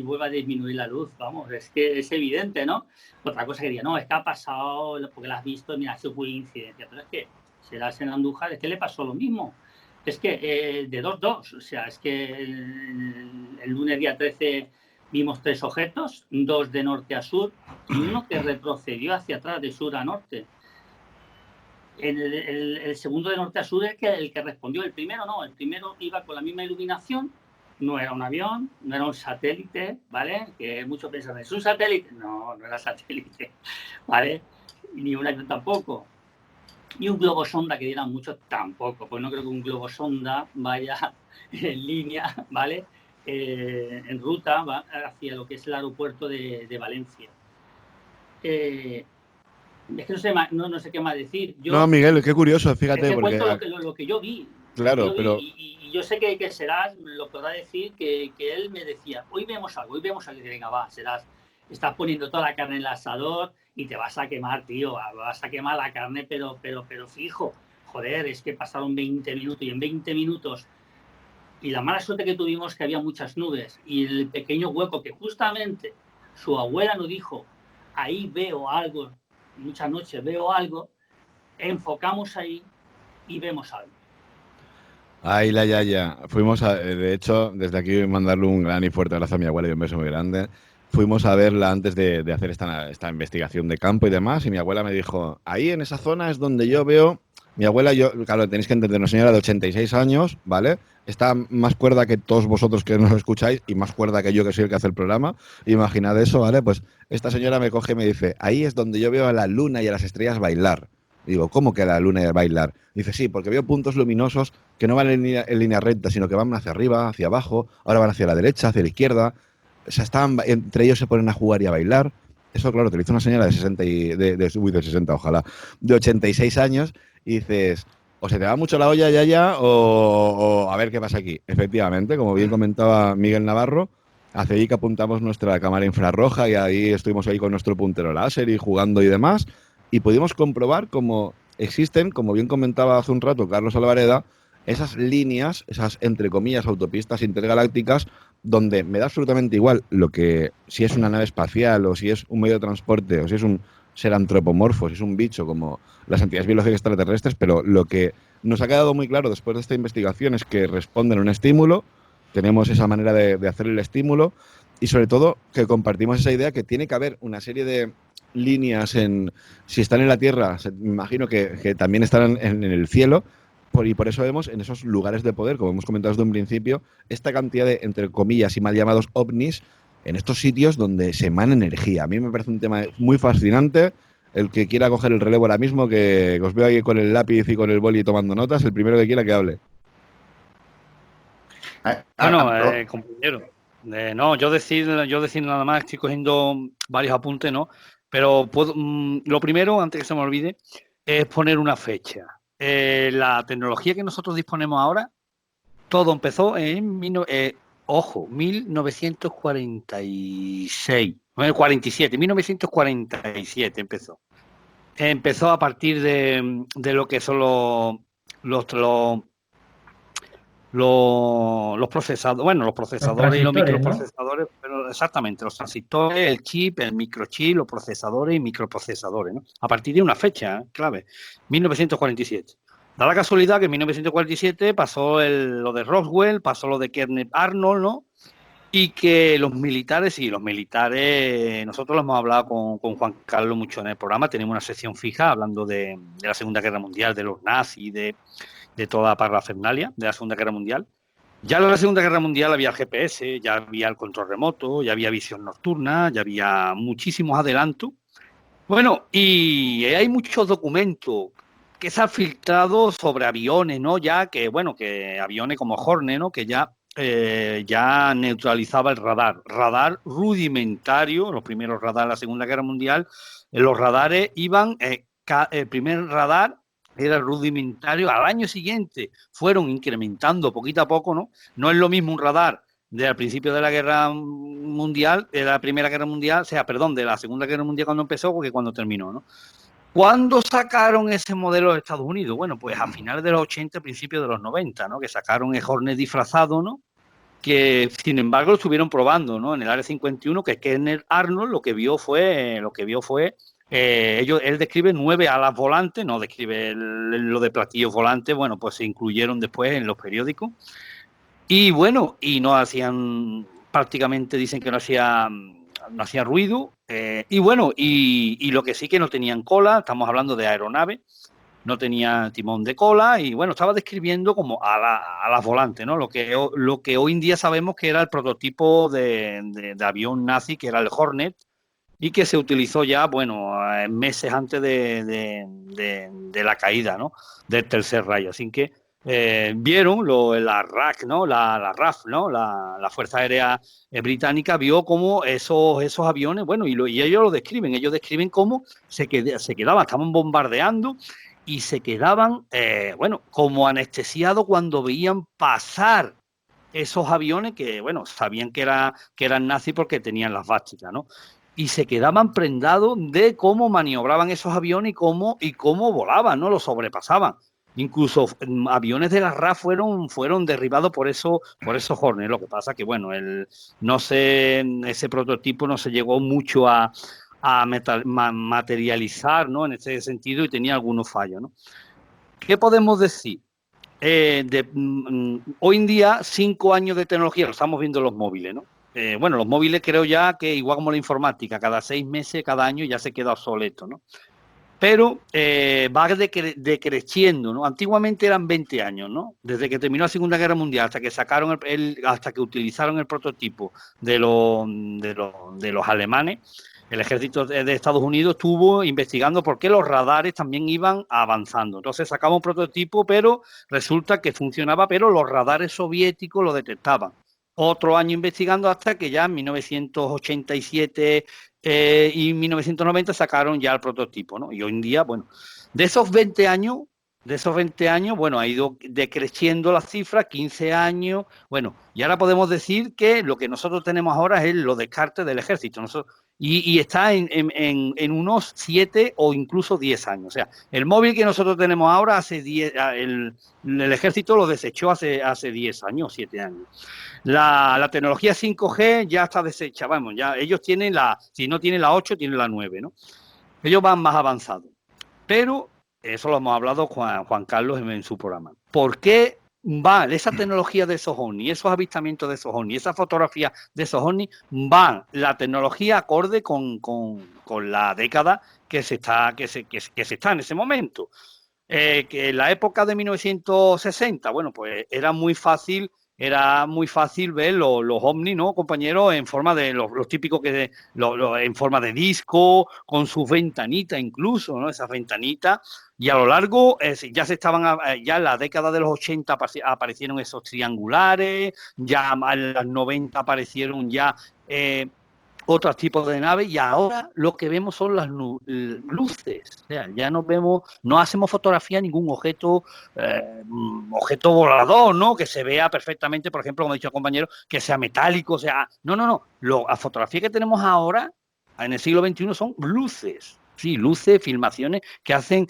[SPEAKER 5] vuelva a disminuir la luz, vamos, es que es evidente, ¿no? Otra cosa que diría, no, es que ha pasado, porque la has visto, mira, es coincidencia, pero es que serás en Andújar, es que le pasó lo mismo. Es que de 2-2, o sea, es que el lunes día 13 vimos 3 objetos, 2 de norte a sur y uno que retrocedió hacia atrás de sur a norte. El segundo de norte a sur es el que respondió. El primero no, el primero iba con la misma iluminación, no era un avión, no era un satélite, ¿vale? Que muchos piensan, ¿es un satélite? No, no era satélite, ¿vale? Ni un avión tampoco. Y un globo sonda que dieran muchos tampoco, pues no creo que un globo sonda vaya en línea, ¿vale? En ruta hacia lo que es el aeropuerto de Valencia. Es que no sé qué más decir.
[SPEAKER 1] No, Miguel, qué curioso, fíjate.
[SPEAKER 5] Es que cuento lo que yo vi.
[SPEAKER 1] Claro, pero...
[SPEAKER 5] Y yo sé que Serás lo podrá decir, que él me decía, hoy vemos algo, y venga, va, Serás, estás poniendo toda la carne en el asador y te vas a quemar, tío, vas a quemar la carne, pero fijo, joder, es que pasaron 20 minutos y en 20 minutos, y la mala suerte que tuvimos que había muchas nubes y el pequeño hueco que justamente su abuela nos dijo, ahí veo algo, muchas noches veo algo, enfocamos ahí y vemos algo.
[SPEAKER 1] Ay, la yaya. De hecho, desde aquí mandarle un gran y fuerte abrazo a mi abuela y un beso muy grande. Fuimos a verla antes de hacer esta investigación de campo y demás, y mi abuela me dijo, ahí en esa zona es donde yo veo. Mi abuela, claro, tenéis que entender, una señora de 86 años, ¿vale? Está más cuerda que todos vosotros que nos escucháis y más cuerda que yo, que soy el que hace el programa. Imaginad eso, ¿vale? Pues esta señora me coge y me dice, ahí es donde yo veo a la luna y a las estrellas bailar. Digo, ¿cómo que la luna y a bailar? Dice, sí, porque veo puntos luminosos que no van en línea recta, sino que van hacia arriba, hacia abajo, ahora van hacia la derecha, hacia la izquierda. O sea, entre ellos se ponen a jugar y a bailar. Eso, claro, te lo hizo una señora de 60 de 60, ojalá, de 86 años, y dices, o se te va mucho la olla ya, o a ver qué pasa aquí. Efectivamente, como bien comentaba Miguel Navarro, hacia ahí que apuntamos nuestra cámara infrarroja y ahí estuvimos ahí con nuestro puntero láser y jugando y demás, y pudimos comprobar cómo existen, como bien comentaba hace un rato Carlos Alvareda, esas líneas, esas entre comillas autopistas intergalácticas, donde me da absolutamente igual si es una nave espacial o si es un medio de transporte o si es un ser antropomorfo, si es un bicho como las entidades biológicas extraterrestres, pero lo que nos ha quedado muy claro después de esta investigación es que responden a un estímulo, tenemos esa manera de hacer el estímulo y sobre todo que compartimos esa idea que tiene que haber una serie de líneas si están en la Tierra, me imagino que también estarán en el cielo, y por eso vemos en esos lugares de poder, como hemos comentado desde un principio, esta cantidad de, entre comillas y mal llamados ovnis, en estos sitios donde se emana energía. A mí me parece un tema muy fascinante. El que quiera coger el relevo ahora mismo, que os veo ahí con el lápiz y con el boli tomando notas, el primero que quiera que hable.
[SPEAKER 3] Bueno, compañero, no, yo decir nada más, estoy cogiendo varios apuntes, ¿no? Pero lo primero, antes que se me olvide, es poner una fecha. La tecnología que nosotros disponemos ahora, todo empezó en 1946, 1947 empezó. Empezó a partir de lo que son los procesadores, bueno, los procesadores y los microprocesadores, ¿no? Pero exactamente, los transistores, el chip, el microchip, los procesadores y microprocesadores, ¿no? A partir de una fecha clave, 1947. Da la casualidad que en 1947 pasó lo de Roswell, pasó lo de Kenneth Arnold, ¿no? Y que los militares, nosotros lo hemos hablado con Juan Carlos mucho en el programa, tenemos una sección fija hablando de la Segunda Guerra Mundial, de los nazis, de toda la parafernalia de la Segunda Guerra Mundial. Ya en la Segunda Guerra Mundial había el GPS, ya había el control remoto, ya había visión nocturna, ya había muchísimos adelantos. Bueno, y hay muchos documentos que se han filtrado sobre aviones, ¿no? Ya que, bueno, que aviones como Hornet, ¿no? Que ya neutralizaba el radar rudimentario, los primeros radares de la Segunda Guerra Mundial. Los radares iban, el primer radar era rudimentario, al año siguiente fueron incrementando poquito a poco, ¿no? No es lo mismo un radar del principio de la Guerra Mundial, de la Primera Guerra Mundial, de la Segunda Guerra Mundial cuando empezó que cuando terminó, ¿no? ¿Cuándo sacaron ese modelo de Estados Unidos? Bueno, pues a finales de los 80, principios de los 90, ¿no? Que sacaron el Hornet disfrazado, ¿no? Que sin embargo lo estuvieron probando, ¿no? En el Área 51, que Kenneth Arnold lo que vio fue él describe 9 alas volantes, no describe lo de platillos volantes, bueno, pues se incluyeron después en los periódicos. Y bueno, y no hacían, prácticamente dicen que no hacía ruido. Y bueno, y lo que sí que no tenían cola, estamos hablando de aeronave, no tenía timón de cola y bueno, estaba describiendo como alas volantes, ¿no? Lo que hoy en día sabemos que era el prototipo de avión nazi, que era el Hornet, y que se utilizó ya, bueno, meses antes de la caída, ¿no? Del Tercer Reich. Así que vieron la RAF, ¿no? La RAF, ¿no? La Fuerza Aérea Británica vio cómo esos aviones, bueno, y ellos lo describen. Ellos describen cómo se quedaban, estaban bombardeando y se quedaban, bueno, como anestesiados cuando veían pasar esos aviones que, bueno, sabían que eran nazis porque tenían las vásticas, ¿no? Y se quedaban prendados de cómo maniobraban esos aviones y cómo volaban, ¿no? Los sobrepasaban. Incluso aviones de la RAF fueron derribados por esos Hornets. Lo que pasa que, bueno, ese prototipo no se llegó mucho a materializar, ¿no? En ese sentido, y tenía algunos fallos, ¿no? ¿Qué podemos decir? hoy en día, 5 años de tecnología, lo estamos viendo en los móviles, ¿no? Bueno, los móviles creo ya que igual como la informática, cada 6 meses, cada año ya se queda obsoleto, ¿no? Pero va decreciendo, ¿no? Antiguamente eran 20 años, ¿no? Desde que terminó la Segunda Guerra Mundial hasta que sacaron hasta que utilizaron el prototipo de los alemanes, el ejército de Estados Unidos estuvo investigando por qué los radares también iban avanzando. Entonces sacaba un prototipo, pero resulta que funcionaba, pero los radares soviéticos lo detectaban. Otro año investigando hasta que ya en 1987 y 1990 sacaron ya el prototipo, ¿no? Y hoy en día, bueno, de esos 20 años, bueno, ha ido decreciendo la cifra, 15 años, bueno, y ahora podemos decir que lo que nosotros tenemos ahora es los descartes del ejército, y está en unos 7 o incluso 10 años. O sea, el móvil que nosotros tenemos ahora, el ejército lo desechó hace 10 años, 7 años. La tecnología 5G ya está deshecha, vamos, ya ellos tienen si no tienen la 8, tienen la 9, ¿no? Ellos van más avanzados. Pero eso lo hemos hablado Juan Carlos en su programa. ¿Por qué va esa tecnología de esos ovnis, esos avistamientos de esos ovnis, esa fotografía de esos ovnis, van la tecnología acorde con la década que se está en ese momento? Que en la época de 1960, bueno, pues era muy fácil ver los ovnis, ¿no, compañeros? En forma de los típicos en forma de disco, con sus ventanitas incluso, ¿no? Esas ventanitas. Y a lo largo, ya en la década de los 80 aparecieron esos triangulares, ya en los 90 aparecieron ya otros tipos de naves, y ahora lo que vemos son las luces. O sea, ya no hacemos fotografía a ningún objeto volador, ¿no? Que se vea perfectamente, por ejemplo, como ha dicho el compañero, que sea metálico, no. La fotografía que tenemos ahora, en el siglo XXI, son luces. Sí, luces, filmaciones que hacen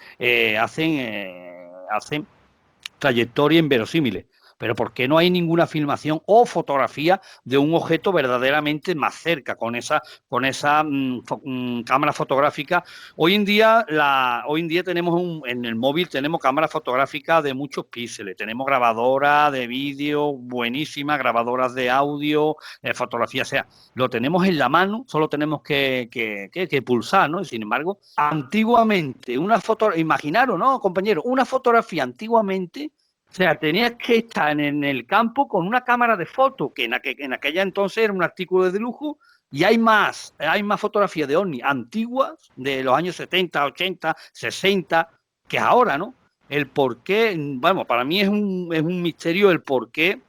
[SPEAKER 3] trayectorias inverosímiles. Pero ¿por qué no hay ninguna filmación o fotografía de un objeto verdaderamente más cerca con esa cámara fotográfica? Hoy en día tenemos en el móvil tenemos cámara fotográfica de muchos píxeles, tenemos grabadoras de vídeo buenísimas, grabadoras de audio, fotografía, o sea, lo tenemos en la mano, solo tenemos que pulsar, ¿no? Y sin embargo, antiguamente imaginaros, ¿no, compañero? Una fotografía antiguamente, o sea, tenías que estar en el campo con una cámara de fotos, que en aquella entonces era un artículo de lujo, y hay más fotografías de ovni antiguas, de los años 70, 80, 60, que ahora, ¿no? El por qué, bueno, para mí es un misterio el por qué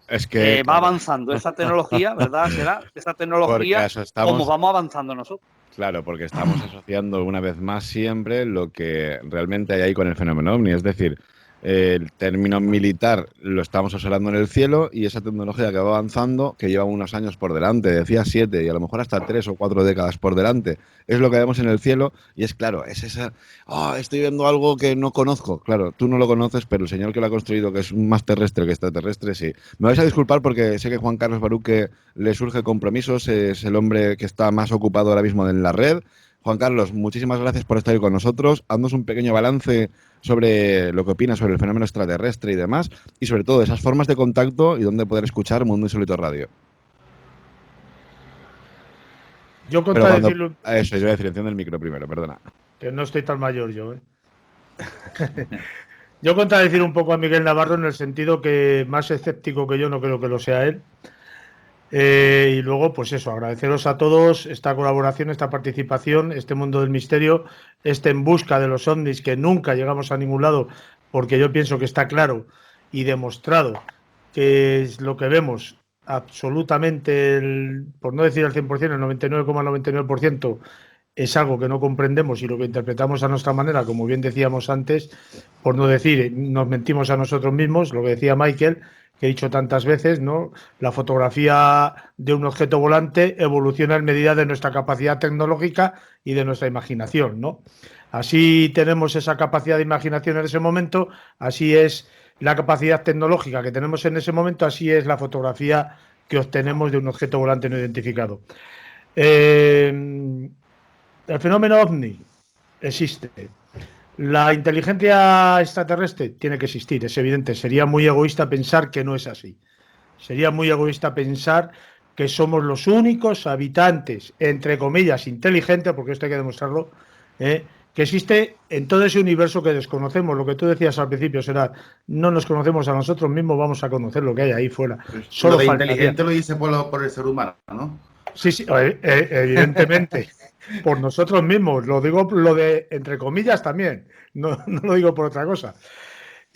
[SPEAKER 3] va avanzando esa tecnología, ¿verdad? Será esa tecnología como vamos avanzando nosotros.
[SPEAKER 1] Claro, porque estamos asociando una vez más siempre lo que realmente hay ahí con el fenómeno ovni, es decir, el término militar lo estamos observando en el cielo, y esa tecnología que va avanzando, que lleva unos años por delante, decía 7 y a lo mejor hasta 3 o 4 décadas por delante, es lo que vemos en el cielo. Y es claro, es esa, estoy viendo algo que no conozco. Claro, tú no lo conoces, pero el señor que lo ha construido, que es más terrestre que extraterrestre, sí. Me vais a disculpar porque sé que Juan Carlos Baruque le surge compromisos, es el hombre que está más ocupado ahora mismo en la red. Juan Carlos, muchísimas gracias por estar ahí con nosotros. Haznos un pequeño balance sobre lo que opinas sobre el fenómeno extraterrestre y demás, y sobre todo esas formas de contacto y dónde poder escuchar Mundo Insólito Radio.
[SPEAKER 2] Yo contradecirlo.
[SPEAKER 1] Eso, yo voy a decir, enciende el micro primero, perdona.
[SPEAKER 2] Que no estoy tan mayor yo, ¿eh? Yo contradecir un poco a Miguel Navarro en el sentido que más escéptico que yo no creo que lo sea él. Y luego, pues eso, agradeceros a todos esta colaboración, esta participación, este mundo del misterio, en busca de los ovnis, que nunca llegamos a ningún lado, porque yo pienso que está claro y demostrado que es lo que vemos absolutamente, por no decir al 100%, el 99,99% es algo que no comprendemos y lo que interpretamos a nuestra manera, como bien decíamos antes, por no decir, nos mentimos a nosotros mismos, lo que decía Michael, que he dicho tantas veces, ¿no? La fotografía de un objeto volante evoluciona en medida de nuestra capacidad tecnológica y de nuestra imaginación, ¿no? Así tenemos esa capacidad de imaginación en ese momento, así es la capacidad tecnológica que tenemos en ese momento, así es la fotografía que obtenemos de un objeto volante no identificado. El fenómeno ovni existe. La inteligencia extraterrestre tiene que existir, es evidente. Sería muy egoísta pensar que no es así. Sería muy egoísta pensar que somos los únicos habitantes, entre comillas, inteligentes, porque esto hay que demostrarlo, que existe en todo ese universo que desconocemos. Lo que tú decías al principio será, no nos conocemos a nosotros mismos, vamos a conocer lo que hay ahí fuera.
[SPEAKER 7] Solo lo de inteligente lo dice por el ser humano, ¿no?
[SPEAKER 2] Sí, evidentemente, por nosotros mismos. Lo digo lo de entre comillas también, no lo digo por otra cosa.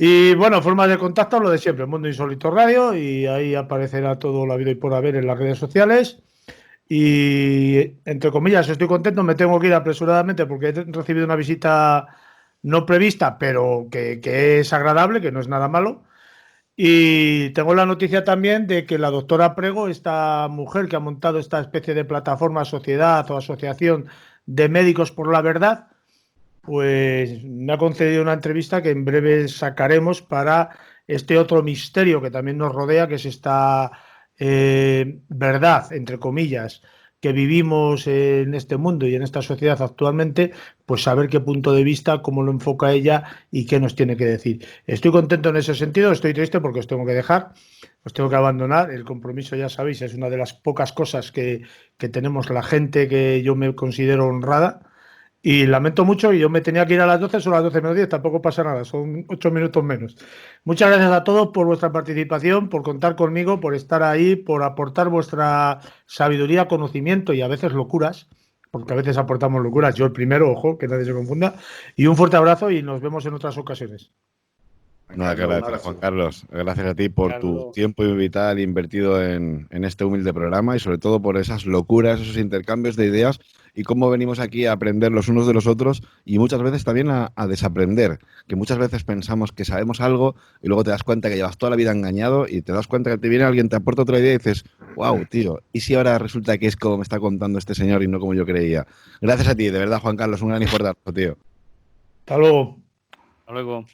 [SPEAKER 2] Y bueno, formas de contacto, lo de siempre, Mundo Insólito Radio, y ahí aparecerá todo lo habido y por haber en las redes sociales. Y entre comillas, estoy contento, me tengo que ir apresuradamente porque he recibido una visita no prevista, pero que es agradable, que no es nada malo. Y tengo la noticia también de que la doctora Prego, esta mujer que ha montado esta especie de plataforma, sociedad o asociación de médicos por la verdad, pues me ha concedido una entrevista que en breve sacaremos para este otro misterio que también nos rodea, que es esta verdad, entre comillas, que vivimos en este mundo y en esta sociedad actualmente, pues saber qué punto de vista, cómo lo enfoca ella y qué nos tiene que decir. Estoy contento en ese sentido, estoy triste porque os tengo que dejar, os tengo que abandonar. El compromiso, ya sabéis, es una de las pocas cosas que tenemos la gente que yo me considero honrada. Y lamento mucho, y yo me tenía que ir a las 12, son las 12 menos 10, tampoco pasa nada, son 8 minutos menos. Muchas gracias a todos por vuestra participación, por contar conmigo, por estar ahí, por aportar vuestra sabiduría, conocimiento y a veces locuras, porque a veces aportamos locuras, yo el primero, ojo, que nadie se confunda. Y un fuerte abrazo y nos vemos en otras ocasiones.
[SPEAKER 1] Nada, que gracias, Juan Carlos. Gracias a ti por tu tiempo vital invertido en este humilde programa y sobre todo por esas locuras, esos intercambios de ideas y cómo venimos aquí a aprender los unos de los otros y muchas veces también a desaprender, que muchas veces pensamos que sabemos algo y luego te das cuenta que llevas toda la vida engañado y te das cuenta que te viene alguien, te aporta otra idea y dices, wow, tío, ¿y si ahora resulta que es como me está contando este señor y no como yo creía? Gracias a ti, de verdad, Juan Carlos, un gran y fuerte abrazo, tío.
[SPEAKER 2] Hasta luego.
[SPEAKER 3] Hasta luego.